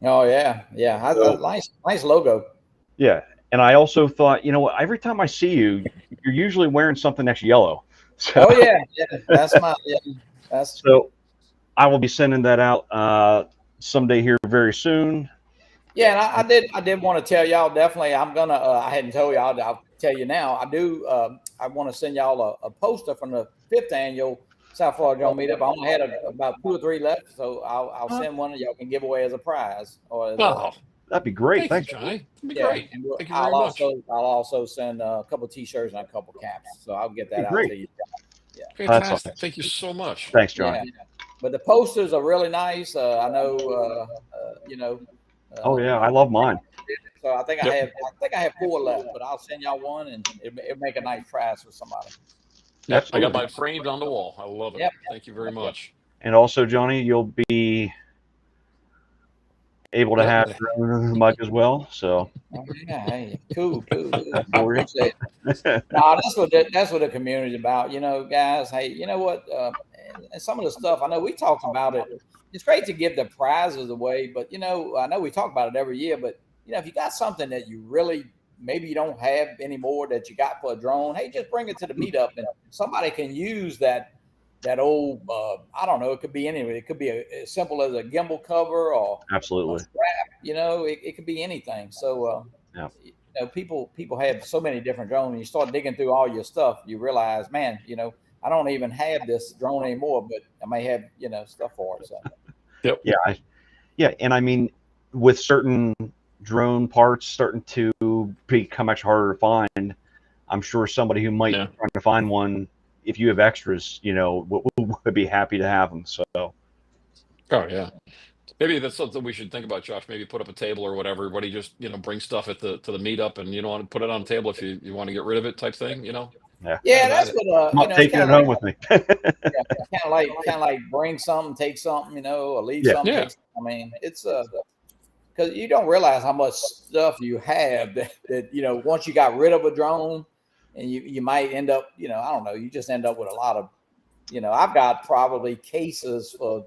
Oh yeah. Nice logo. Yeah, and I also thought, every time I see you, you're usually wearing something that's yellow. So, oh yeah, that's my that's. So I will be sending that out someday here very soon. Yeah, and I did want to tell y'all, definitely I'm gonna. I hadn't told y'all. I'll tell you now. I do. I want to send y'all a poster from the 5th annual South Florida Drone Meetup. I only had about 2 or 3 left, so I'll send one and y'all can give away as a prize. Or that'd be great. Thanks, Johnny. That'd be great. Thank you very much. I'll also send a couple T-shirts and a couple caps, so I'll get that out to you. Yeah, fantastic. Thank you so much. Thanks, John. Yeah. But the posters are really nice. I know, oh yeah, I love mine. So I think I have 4 left, but I'll send y'all one, and it'll make a nice prize for somebody. Yep, I got mine framed on the wall. I love it. Yep. Thank you very much. And also, Johnny, you'll be able to have your own mug as well. So. Oh, yeah, hey, cool. Appreciate it. No, that's what the community is about. Guys. Hey, you know what? And some of the stuff I know we talked about it. It's great to give the prizes away, but I know we talk about it every year. But if you got something that you really maybe you don't have anymore that you got for a drone, hey, just bring it to the meetup, and somebody can use that old, I don't know, it could be anything. It could be as simple as a gimbal cover or absolutely a strap, it could be anything. So, people have so many different drones. When you start digging through all your stuff, you realize, man, I don't even have this drone anymore, but I may have, stuff for it. So. Yep. Yeah. And I mean, with certain drone parts starting to become much harder to find, I'm sure somebody who might be trying to find one, if you have extras, would be happy to have them. So. Oh yeah. Maybe that's something we should think about, Josh. Maybe put up a table or whatever. Everybody just, bring stuff to the meetup, and you don't want to put it on the table if you want to get rid of it, type thing. Yeah, that's what. I'm not taking it home with me. kind of like bring something, take something, or leave something. Yeah. Take something. I mean, it's because you don't realize how much stuff you have that once you got rid of a drone, and you might end up, I don't know, you just end up with a lot of, I've got probably cases for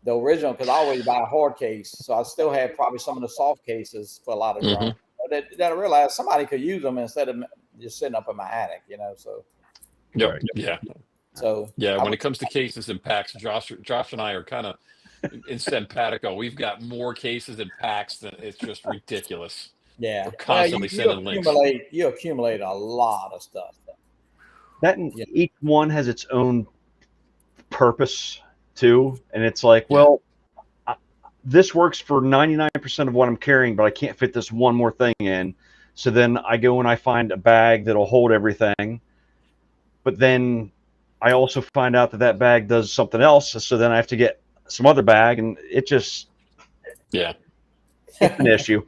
the original, because I always buy a hard case, so I still have probably some of the soft cases for a lot of drones. That I realized somebody could use them instead of just sitting up in my attic, so. Yep. Yeah. So when it comes to cases and packs, Josh and I are kind of in simpatico. We've got more cases and packs than it's just ridiculous. Yeah. We're constantly sending links. You accumulate a lot of stuff. Each one has its own purpose too, and it's like, well, this works for 99% of what I'm carrying, but I can't fit this one more thing in. So then I go and I find a bag that'll hold everything, but then I also find out that bag does something else. So then I have to get some other bag, and it just it's an issue.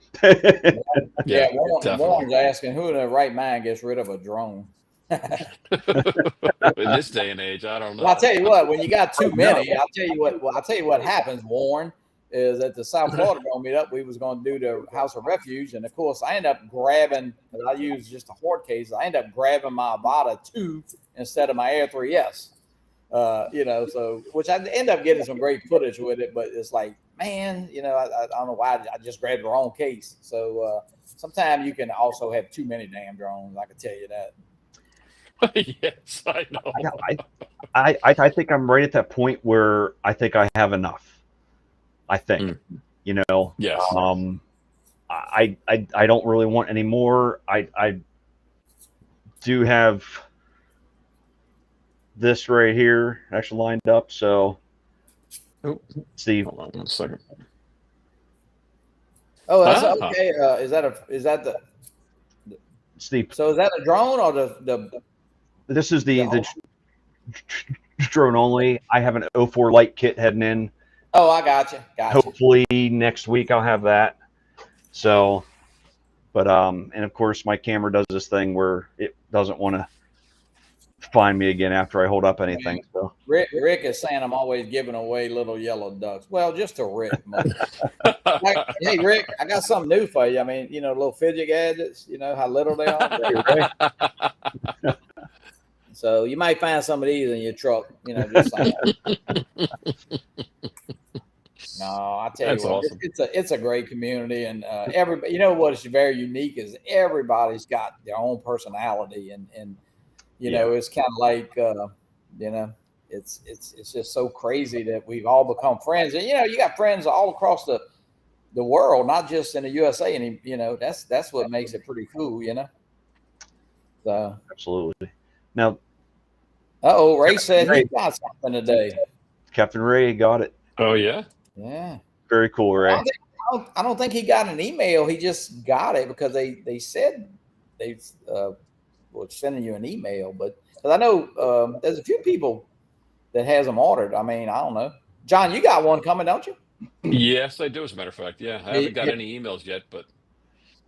Warren's asking who in their right mind gets rid of a drone. In this day and age, I don't know. Well, I'll tell you what, when you got too many, I'll tell you what happens, Warren, is at the South Florida Drone Meetup, we was going to do the House of Refuge. And of course, I ended up grabbing, because I use just a hard case, I ended up grabbing my Avata 2 instead of my Air 3S. So which I end up getting some great footage with it, but it's like, man, I don't know why I just grabbed the wrong case. So sometimes you can also have too many damn drones. I can tell you that. Yes, I know. I think I'm right at that point where I think I have enough. I think, Yes. I don't really want any more. I do have this right here actually lined up. So Oh, Steve, hold on 1 second. Oh, that's Ah. okay. Is that the Steve, so is that a drone or the this is the drone only. I have an 04 light kit heading in. Oh, I got you. Hopefully next week I'll have that. So, but and of course my camera does this thing where it doesn't want to find me again after I hold up anything. So Rick is saying I'm always giving away little yellow ducks. Well, just to Rick. Like, hey, Rick, I got something new for you. I mean, little fidget gadgets. You know how little they are. So you might find some of these in your truck. Just saying. No, I tell That's you what, awesome. it's a great community, and everybody. You know what is very unique is everybody's got their own personality, and it's kind of like it's just so crazy that we've all become friends, and you got friends all across the world, not just in the USA, and that's what makes it pretty cool, So absolutely. Now, Ray said he got something today. Captain Ray got it. Oh yeah. Yeah. Very cool, Ray. I don't think he got an email. He just got it because they said they were sending you an email. But because I know there's a few people that has them ordered. I mean, I don't know. John, you got one coming, don't you? Yes, I do. As a matter of fact, yeah, I haven't got any emails yet, but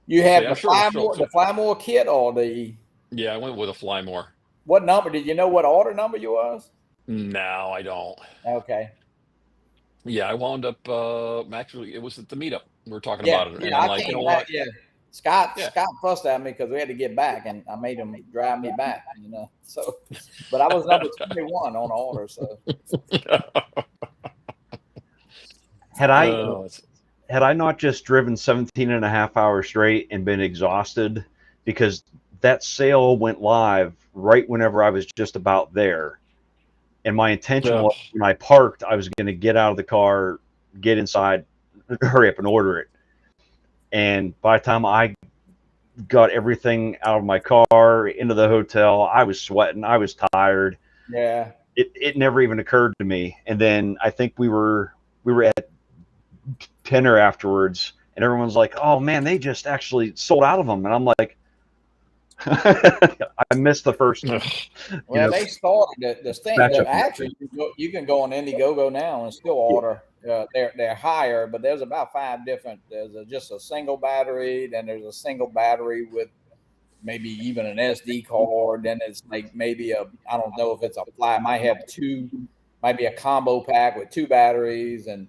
you have I'm sure the Flymore kit or the? Yeah, I went with a Flymore. What number? Did you know what order number you was? No, I don't. Okay. Yeah, I wound up actually it was at the meetup. We were talking Yeah, about it, and yeah, I'm I like, came you know back. what? Yeah, Scott Yeah. fussed at me because we had to get back, and I made him drive me back. So, but I was number 21 on the order. So, had I not just driven 17 and a half hours straight and been exhausted, because that sale went live right whenever I was just about there. And my intention was when I parked, I was going to get out of the car, get inside, hurry up and order it. And by the time I got everything out of my car into the hotel, I was sweating. I was tired. Yeah. It never even occurred to me. And then I think we were at dinner afterwards, and everyone's like, "Oh man, they just actually sold out of them." And I'm like, I missed the first. Well, they started the thing. Actually, you can go on Indiegogo now and still order. They're higher, but there's about 5 different. There's just a single battery, then there's a single battery with maybe even an SD card. Then it's like maybe I don't know if it's a fly. It might have 2, might be a combo pack with 2 batteries, and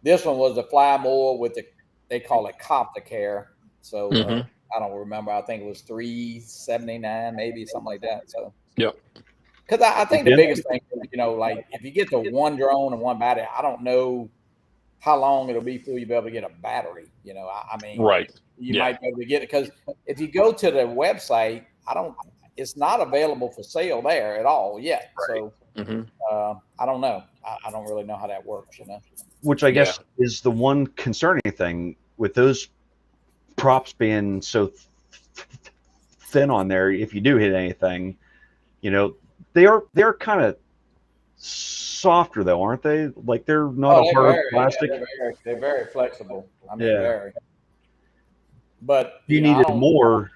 this one was the Flymore with they call it Copter Care. So. I don't remember. I think it was $379, maybe something like that. So, yep. Because I think the biggest thing, like if you get the one drone and one battery, I don't know how long it'll be before you be able to get a battery. I mean, right. You might be able to get it because if you go to the website, it's not available for sale there at all yet. Right. So, I don't know. I don't really know how that works. Which I guess is the one concerning thing with those props being so thin on there. If you do hit anything, they're kind of softer though, aren't they? Like they're not a hard plastic. Yeah, they're very flexible. I mean, very. But you needed more.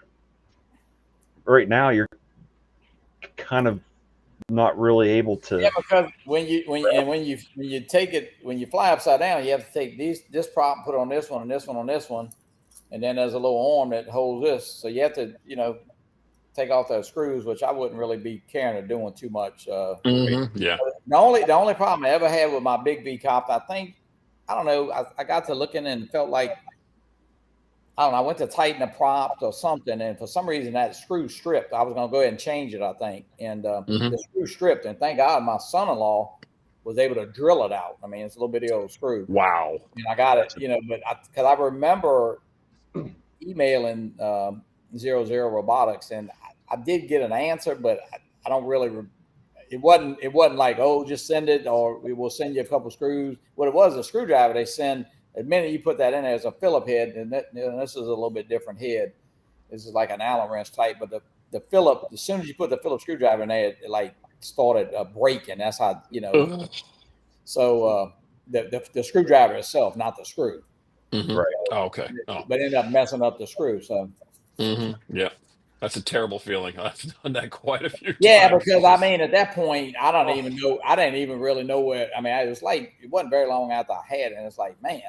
Right now, you're kind of not really able to. Yeah, because when you take it, when you fly upside down, you have to take this prop and put it on this one and this one on this one. And then there's a little arm that holds this. So you have to, take off those screws, which I wouldn't really be caring of doing too much. Yeah. The only problem I ever had with my big V cop, I don't know, I got to looking and felt like, I don't know, I went to tighten the props or something. And for some reason that screw stripped. I was going to go ahead and change it, I think. And the screw stripped. And thank God my son-in-law was able to drill it out. I mean, it's a little bitty old screw. Wow. And I got it, but because I remember emailing 00 Robotics, and I did get an answer, but I don't really it wasn't like, oh, just send it, or we will send you a couple screws. What it was, a screwdriver they send. The minute you put that in there, it's a Phillip head, and this is a little bit different head. This is like an Allen wrench type, but the Phillip, as soon as you put the Phillip screwdriver in there, it like started breaking. That's how, So the screwdriver itself, not the screw. Mm-hmm. Right. Oh, okay. Oh. But ended up messing up the screw. So. Yeah, that's a terrible feeling. I've done that quite a few times. Yeah, because I mean, at that point, I don't even know. I didn't even really know where. I mean, it was like it wasn't very long after I had it, and it's like, man,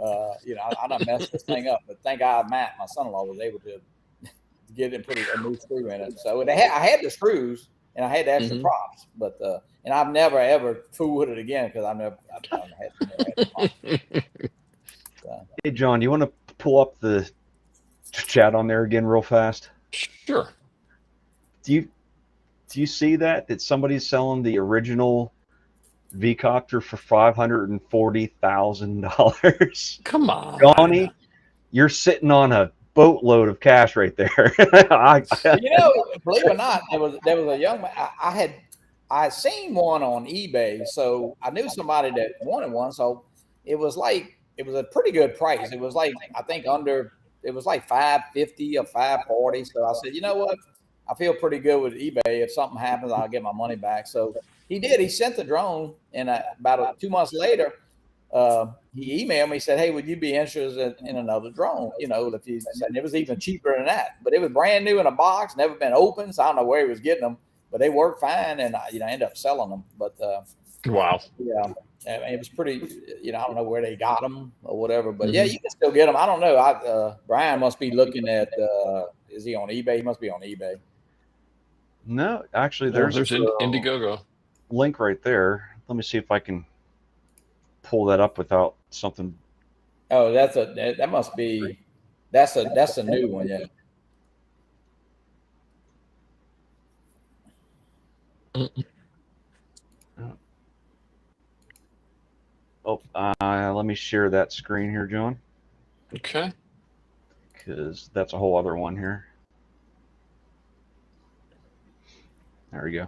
I done messed this thing up. But thank God, Matt, my son-in-law, was able to get it and put a new screw in it. So I had the screws and I had the extra props, but and I've never ever fooled with it again because I've never had so. Hey, John, do you want to pull up the chat on there again real fast? Sure. Do you see that somebody's selling the original V-copter for $540,000? Come on, Johnny, you're sitting on a boatload of cash right there. Believe it or not, there was a young man. I had seen one on eBay, so I knew somebody that wanted one. So it was a pretty good price. It was like, I think it was like $550 or $540. So I said, you know what? I feel pretty good with eBay. If something happens, I'll get my money back. So he did. He sent the drone, and about 2 months later, he emailed me. He said, "Hey, would you be interested in another drone?" If he said it was even cheaper than that, but it was brand new in a box, never been opened. So I don't know where he was getting them, but they worked fine, and I ended up selling them. But wow, yeah. I mean, it was pretty, I don't know where they got them or whatever, but yeah, you can still get them. I don't know. Brian must be looking at, is he on eBay? He must be on eBay. No, actually, there's Indiegogo link right there. Let me see if I can pull that up without something. Oh, that's a new one. Yeah. Oh, let me share that screen here, John. Okay. Because that's a whole other one here. There we go.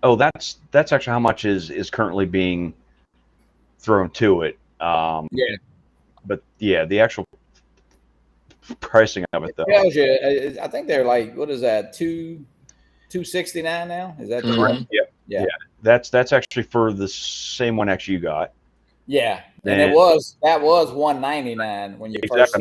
Oh, that's actually how much is currently being thrown to it. Yeah. But yeah, the actual pricing of it though. Tells you, I think they're like, what is that, $269 now? Is that correct? Yep. Yeah. That's actually for the same one X you got. Yeah, and that was $199 when you first.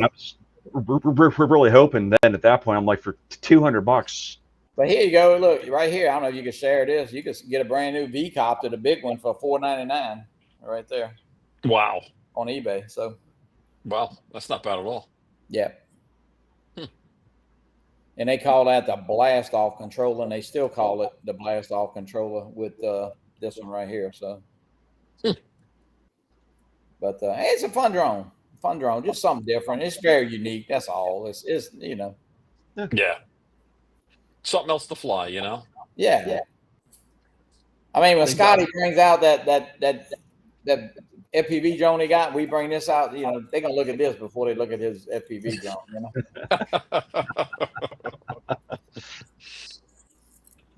We're really hoping then at that point I'm like for $200. But here you go. Look right here. I don't know if you can share this. You can get a brand new V-copter, the big one, for $499 right there. Wow. On eBay. So. Wow, that's not bad at all. Yeah. And they call that the blast off controller, and they still call it the blast off controller with this one right here. So. But hey, it's a fun drone. Just something different. It's very unique. That's all. It's Yeah. Something else to fly, Yeah. I mean, when Scotty brings out that FPV drone he got, we bring this out. They're gonna look at this before they look at his FPV drone.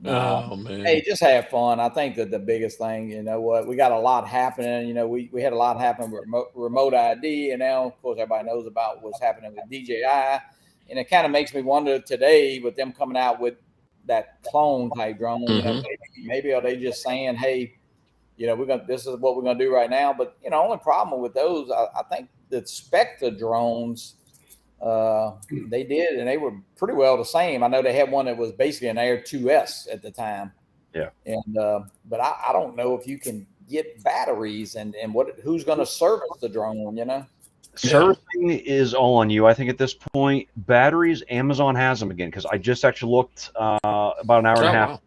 Oh man. Hey, just have fun. I think that the biggest thing, we got a lot happening. We had a lot happen with remote ID, and now of course everybody knows about what's happening with DJI, and it kind of makes me wonder today with them coming out with that clone type drone. Maybe are they just saying, hey, this is what we're gonna do right now? But only problem with those, I think the Spectre drones. They did, and they were pretty well the same. I know they had one that was basically an Air 2S at the time. Yeah. And but I don't know if you can get batteries and who's going to service the drone. Servicing is all on you, I think, at this point. Batteries, Amazon has them again because I just actually looked about an hour and a half, wow.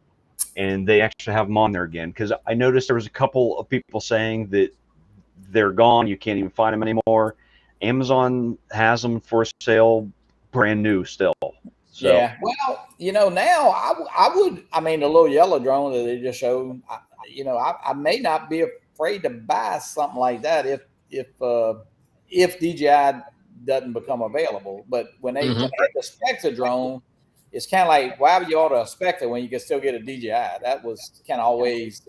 and they actually have them on there again because I noticed there was a couple of people saying that they're gone, you can't even find them anymore. Amazon has them for sale, brand new still. So. Yeah. Well, now I mean, the little yellow drone that they just showed, I may not be afraid to buy something like that if DJI doesn't become available. But when they had the Spectre drone, it's kind of like, why would you order a Spectre when you can still get a DJI? That was kind of always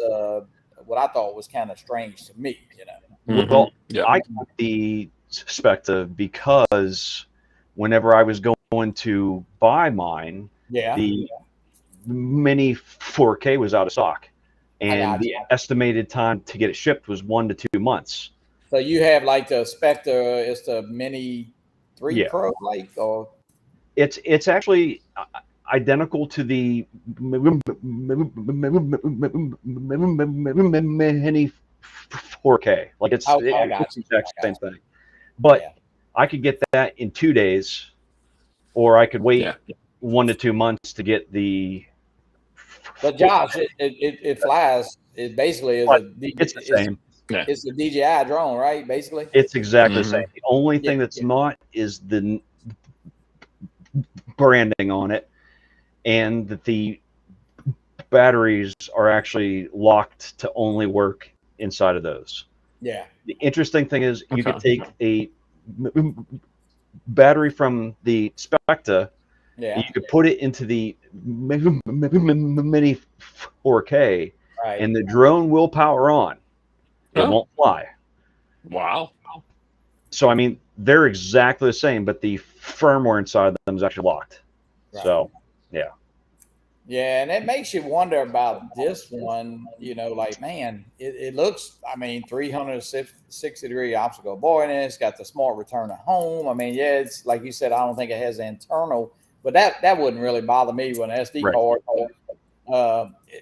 what I thought was kind of strange to me, you know. Well, Yeah. I got the Spectre because whenever I was going to buy mine, the Mini 4K was out of stock, and the estimated time to get it shipped was 1 to 2 months. So you have like the Spectre, it's the Mini 3 Pro, like, or it's actually identical to the Mini 4K. Like it's the exact same thing. But I could get that in 2 days, or I could wait 1 to 2 months to get the. But Josh, it flies. It basically is it's the same. It's the DJI drone, right? Basically, it's exactly the same. The only thing that's not is the branding on it, and that the batteries are actually locked to only work inside of those. Yeah. The interesting thing is you could take a battery from the Spectre, you could put it into the Mini 4K, and the drone will power on. It won't fly. Wow. So, I mean, they're exactly the same, but the firmware inside of them is actually locked. Right. So, yeah. Yeah, and it makes you wonder about this one, you know, like, man, it looks, I mean, 360-degree obstacle avoidance. It's got the smart return to home. I mean, yeah, it's like you said, I don't think it has the internal, but that wouldn't really bother me with an SD card.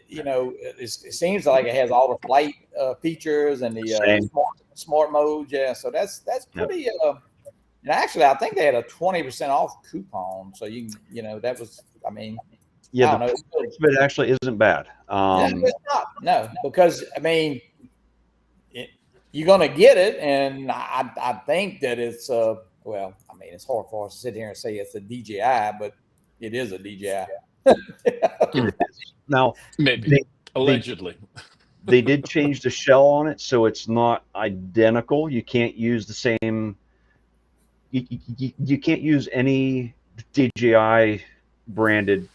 You know, it seems like it has all the flight features and the smart mode. Yeah, so that's pretty. And actually, I think they had a 20% off coupon, so you know, that was, I mean. Yeah, it actually isn't bad. It's not. No, because I mean, you're gonna get it, and I think that it's well, I mean, it's hard for us to sit here and say it's a DJI, but it is a DJI. Now, maybe allegedly, they did change the shell on it, so it's not identical. You can't use the same. You can't use any DJI branded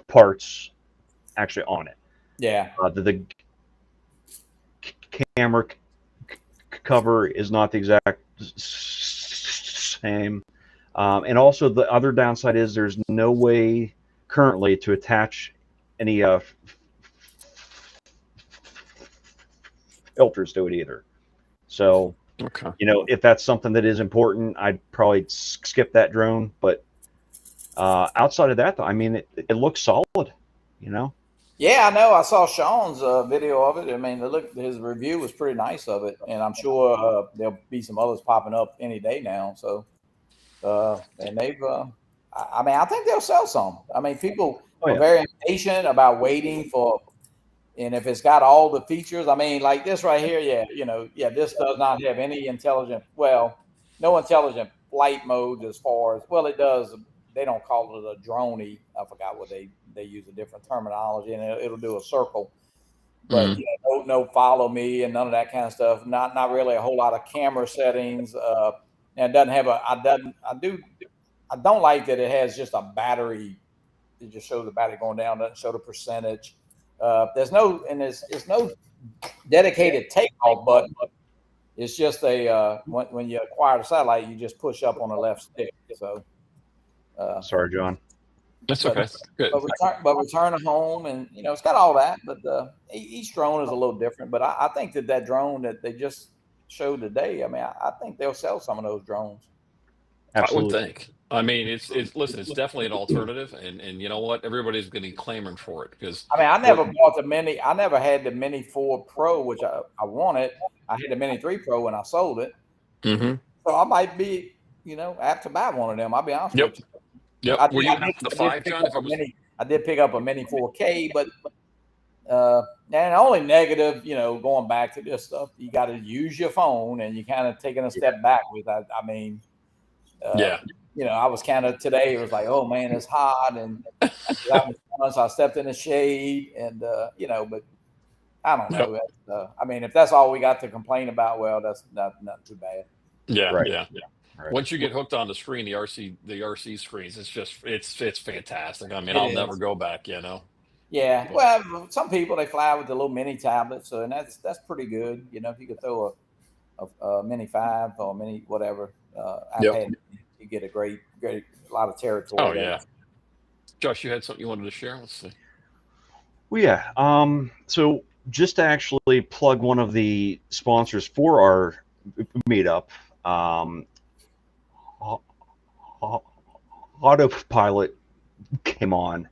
parts actually on it. Yeah. The camera cover is not the exact same. And also the other downside is there's no way currently to attach any filters to it either. So, you know, if that's something that is important, I'd probably skip that drone. But outside of that, though, I mean, it looks solid, you know? Yeah, I know. I saw Sean's video of it. I mean, his review was pretty nice of it. And I'm sure there'll be some others popping up any day now. So, and they've, I mean, I think they'll sell some. I mean, people are very impatient about waiting for, and if it's got all the features, I mean, like this right here, you know, this does not have any no intelligent flight mode as far as, well, it does. They don't call it a droney. I forgot what they use a different terminology, and it'll do a circle. But you know, no follow me and none of that kind of stuff. Not really a whole lot of camera settings. And it doesn't have I don't like that it has just a battery. It just shows the battery going down, doesn't show the percentage. There's no dedicated takeoff button. It's just when you acquire the satellite, you just push up on the left stick. So. Sorry, John. That's okay. Good. But return to home, and you know, it's got all that. But each drone is a little different. But I think that drone that they just showed today, I mean, I think they'll sell some of those drones. Absolutely. I would think. I mean, it's definitely an alternative, and you know what? Everybody's going to be clamoring for it because. I mean, I never bought the Mini. I never had the Mini 4 Pro, which I wanted. I had the Mini 3 Pro when I sold it. Mm-hmm. So I might be, you know, apt to buy one of them. I'll be honest with you. Yep. Were you the 5, John? I did pick up a Mini 4K, but and the only negative, you know, going back to this stuff, you got to use your phone, and you kind of taking a step back with that. I mean, you know, I was kind of today. It was like, oh man, it's hot, and so I stepped in the shade, and you know, but I don't know. I mean, if that's all we got to complain about, well, that's not too bad. Yeah, Right. yeah. Right. Once you get hooked on the screen, the RC screens, it's fantastic. I mean, It I'll never is. go back, you know. Yeah. But Well, some people they fly with the little mini tablets, so and that's pretty good. You know, if you could throw a mini 5 or a mini whatever yep. iPad, you get a great a lot of territory Oh there. yeah. Josh, you had something you wanted to share? Let's see. Well, yeah. So just to actually plug one of the sponsors for our meetup, um, Autopilot came on,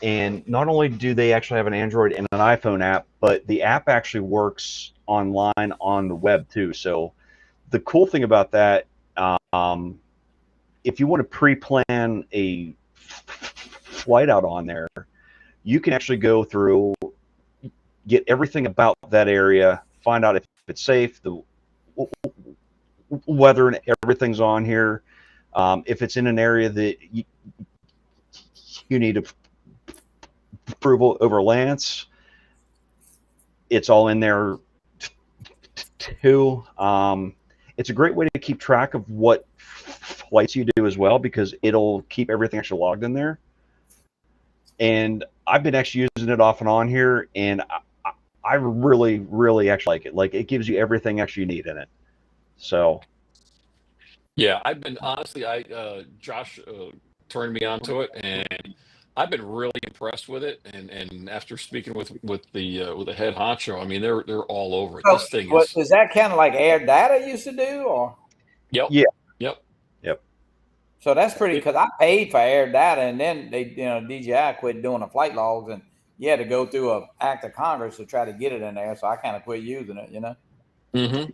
and not only do they actually have an Android and an iPhone app, but the app actually works online on the web too. So the cool thing about that, um, if you want to pre-plan a flight out on there, you can actually go through, get everything about that area, find out if it's safe, the weather and everything's on here. If it's in an area that you need approval over Lance, it's all in there too. It's a great way to keep track of what flights you do as well, because it'll keep everything actually logged in there. And I've been actually using it off and on here, and I really, really actually like it. Like, it gives you everything actually you need in it. So Yeah, I've been honestly, Josh turned me onto it, and I've been really impressed with it. And after speaking with the head honcho, I mean, they're all over it. So, This thing what is, is that kind of like Air Data used to do, or yep, yeah, yep. yep. so that's pretty It, because I paid for Air Data and then they DJI quit doing the flight logs and you had to go through a act of Congress to try to get it in there, so I kind of quit using it. hmm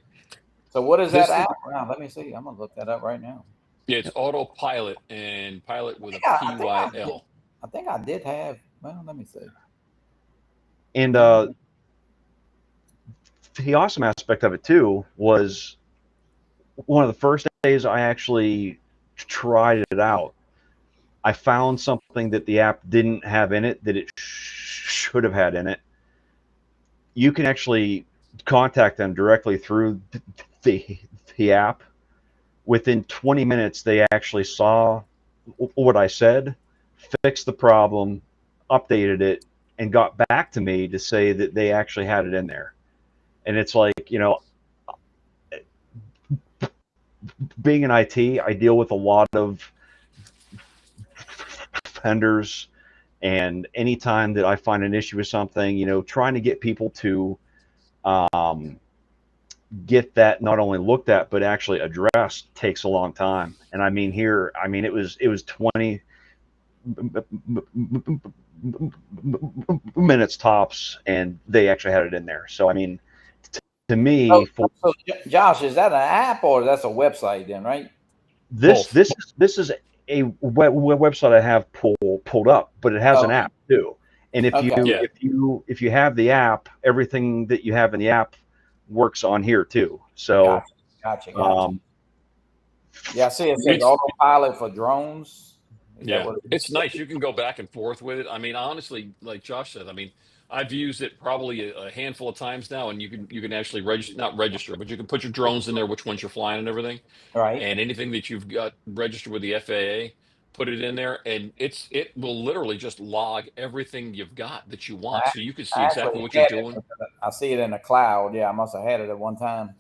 So what is that This thing, app? Now, let me see. I'm gonna look that up right now. yeah, it's autopilot and pilot with a I think I did. PYL. I think I did have. Well, let me see. And Yeah. the awesome aspect of it too was one of the first days I actually tried it out. I found something that the app didn't have in it that it should have had in it. You can actually contact them directly through the, the app. Within 20 minutes, they actually saw what I said, fixed the problem, updated it, and got back to me to say that they actually had it in there. And it's like, being in IT, I deal with a lot of vendors, and anytime that I find an issue with something, trying to get people to um, get that not only looked at but actually addressed takes a long time. And I mean, here, I mean, it was 20 minutes tops, and they actually had it in there. So I mean, to me, So, Josh, is that an app or that's a website then, right? this Both. this is a website I have pulled up, but it has an Okay. app too. And if Okay. Yeah, you have the app, everything that you have in the app works on here too. So Gotcha. Yeah, I see it says it's autopilot for drones. Is that yeah, what it is? it's nice. You can go back and forth with it. I mean, honestly, like Josh said, I mean, I've used it probably a handful of times now, and you can actually register, not register, but you can put your drones in there, which ones you're flying and everything, Right. and anything that you've got registered with the FAA, put it in there, and it will literally just log everything you've got that you want, I so you can see I exactly actually what you're had it. doing. I see it in the cloud. Yeah, I must have had it at one time.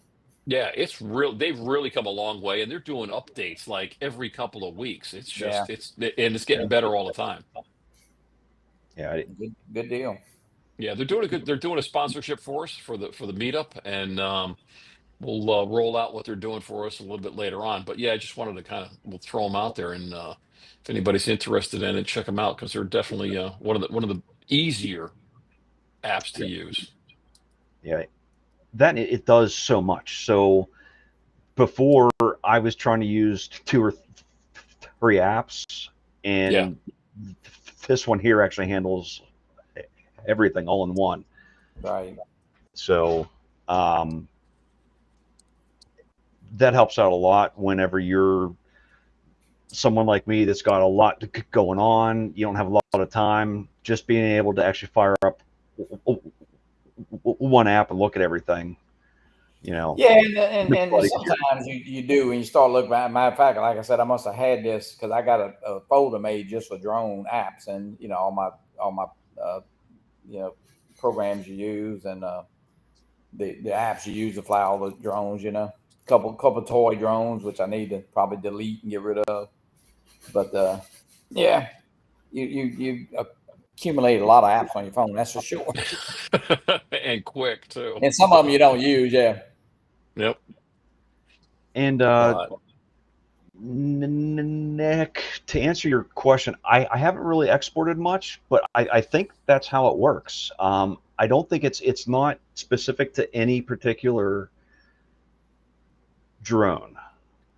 Yeah, it's real. They've really come a long way, and they're doing updates like every couple of weeks. It's Yeah. just and it's getting better all the time. yeah, Good deal. Yeah, they're doing a good. They're doing a sponsorship for us for the meetup, and we'll roll out what they're doing for us a little bit later on. But yeah, I just wanted to kind of we'll throw them out there, and if anybody's interested in it, check them out because they're definitely one of the easier apps to use. yeah, that it does so much. So before, I was trying to use two or three apps, Yeah, and this one here actually handles everything all in one. Right. So um, that helps out a lot whenever you're someone like me that's got a lot going on. You don't have a lot of time. Just being able to actually fire up one app and look at everything you know. Yeah, and sometimes you do when you start looking back. Matter of fact, like I said, I must have had this because I got a folder made just for drone apps, and all my programs you use and the apps you use to fly all the drones. Couple toy drones which I need to probably delete and get rid of. But yeah, you accumulate a lot of apps on your phone. That's for sure. And quick too. And some of them you don't use. Yeah. Yep. And Nick, to answer your question, I haven't really exported much, but I think that's how it works. I don't think it's not specific to any particular drone,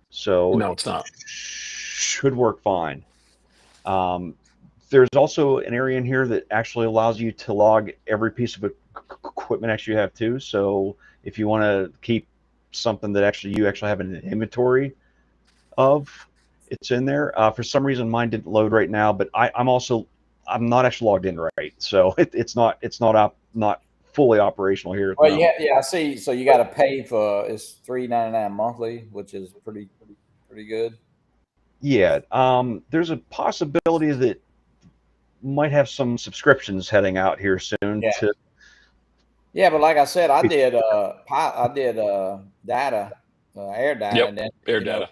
so No, it's not. Should work fine. There's also an area in here that actually allows you to log every piece of equipment actually you have too. So if you want to keep something that you actually have an inventory of, it's in there. For some reason mine didn't load right now, but I'm not actually logged in right, so it's not fully operational here. Well, yeah, I see. So you got to pay for it's $3.99 monthly, which is pretty good. Yeah, there's a possibility that might have some subscriptions heading out here soon. Yeah. Yeah, but like I said, I did data, air data, Yep. and then Air data.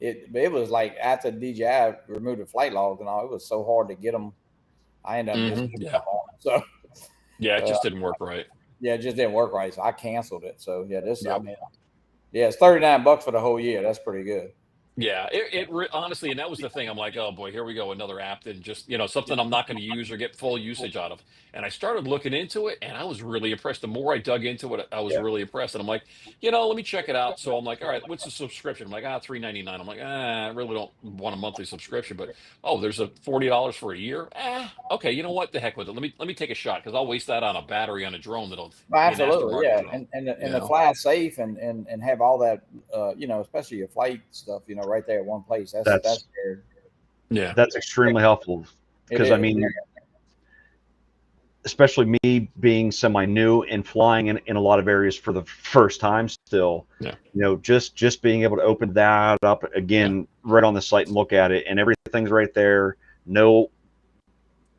It was like after DJI removed the flight logs and all, it was so hard to get them. I ended up just giving up on them. So yeah, it just didn't work right. Yeah, it just didn't work right, so I canceled it. So yeah, Yep. It's $39 for the whole year. That's pretty good. Yeah, honestly, and that was the thing. I'm like, oh boy, here we go, another app that just, something I'm not going to use or get full usage out of. And I started looking into it, and I was really impressed. The more I dug into it, I was really impressed. And I'm like, let me check it out. So I'm like, all right, what's the subscription? I'm like, $3.99. I'm like, I really don't want a monthly subscription, but there's a $40 for a year. Okay, you know what? The heck with it. Let me take a shot because I'll waste that on a battery on a drone that'll absolutely, yeah, and to fly safe and have all that, especially your flight stuff, right there at one place. That's yeah, that's extremely helpful because I mean, especially me being semi-new and flying in a lot of areas for the first time still, just being able to open that up again right on the site and look at it, and everything's right there. No,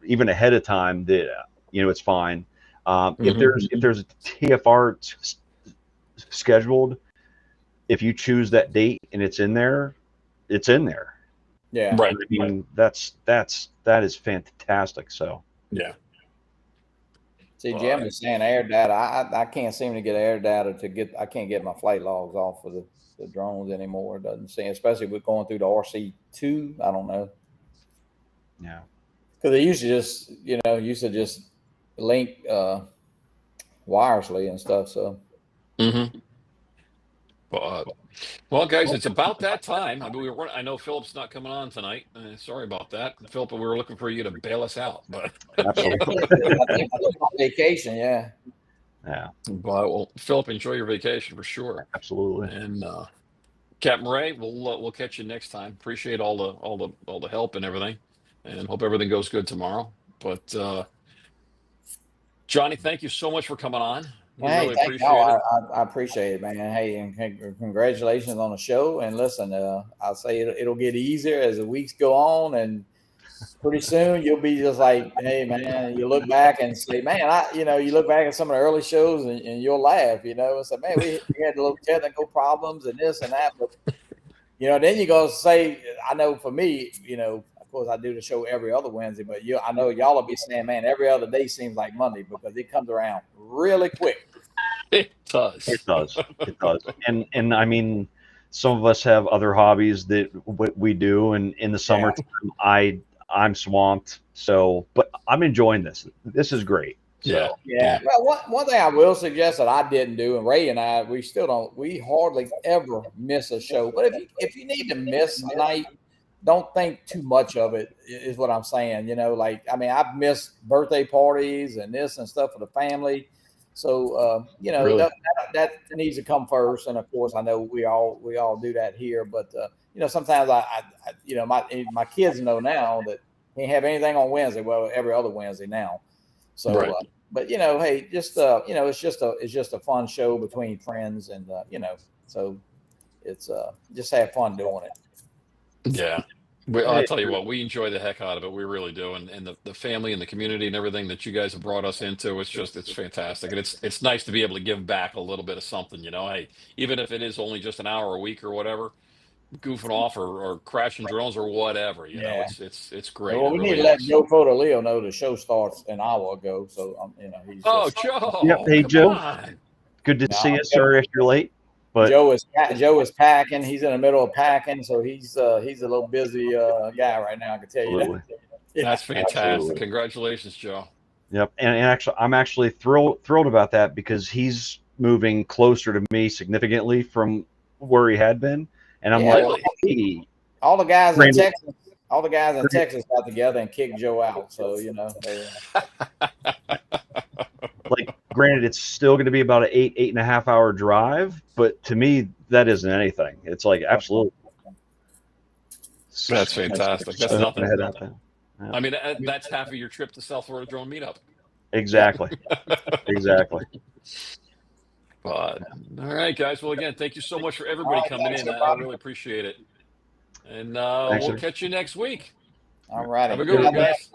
even ahead of time that it's fine. If there's a TFR scheduled, if you choose that date and it's in there, it's in there. Yeah, right. I mean, that is fantastic. So yeah. See, Jim is saying air data. I can't seem to get air data I can't get my flight logs off of the drones anymore. It doesn't seem, especially with going through the RC2. I don't know. Yeah. Because they used to just link wirelessly and stuff. So. Mm-hmm. Well, guys, it's about that time. I mean, I know Philip's not coming on tonight. Sorry about that, Philip. We were looking for you to bail us out, but Absolutely. Vacation, yeah. Yeah. Well, Philip, enjoy your vacation for sure. Absolutely. And Captain Ray, we'll catch you next time. Appreciate all the help and everything, and hope everything goes good tomorrow. But Johnny, thank you so much for coming on. Really appreciate it. I appreciate it, man. Hey, and congratulations on the show. And listen, I'll say it'll get easier as the weeks go on, and pretty soon you'll be just like, hey, man. You look back and say, man, you look back at some of the early shows and you'll laugh, and say, man, we had a little technical problems and this and that, but then you're gonna say, I know for me, of course, I do the show every other Wednesday, but I know y'all will be saying, man, every other day seems like Monday because it comes around really quick. It does. It does. It does. And I mean, some of us have other hobbies that we do, and in the summertime, I'm swamped. So, but I'm enjoying this. This is great. So, yeah. Well, one thing I will suggest that I didn't do, and Ray and I, we hardly ever miss a show. But if you need to miss a night, don't think too much of it, is what I'm saying. I've missed birthday parties and this and stuff for the family. So, Really? that needs to come first. And of course, I know we all do that here. But, sometimes my kids know now that can't have anything on Wednesday. Well, every other Wednesday now. So, right. but hey, just it's just a fun show between friends, and so it's just have fun doing it. Yeah. I'll tell you what, we enjoy the heck out of it. We really do. And the family and the community and everything that you guys have brought us into, it's fantastic. And it's nice to be able to give back a little bit of something, hey, even if it is only just an hour a week or whatever, goofing off or crashing drones or whatever, Yeah. it's great. Well, It we really need to let is. Joe Leo know the show starts an hour ago. So, he's Oh, just, Joe. Yep. Hey, Come Joe. on. Good to No, see you. Sorry if you're late, but Joe is packing. He's in the middle of packing, so he's a little busy guy right now. I can tell you that. absolutely. Yeah. That's fantastic. Absolutely. Congratulations, Joe. Yep. And actually, I'm actually thrilled about that because he's moving closer to me significantly from where he had been. And I'm Yeah, like, well, hey, all the guys in Brandon. Texas, got together and kicked Joe out. So they, like, granted, it's still going to be about an 8.5 hour drive, but to me, that isn't anything. It's like, absolutely. That's fantastic. That's So nothing. head out there. Yeah. I mean, that's half of your trip to South Florida Drone Meetup. Exactly. Exactly. But all right, guys. Well, again, thank you so much for everybody coming in. I really appreciate it. And Thanks, we'll sir. catch you next week. all righty. Have a good one, guys.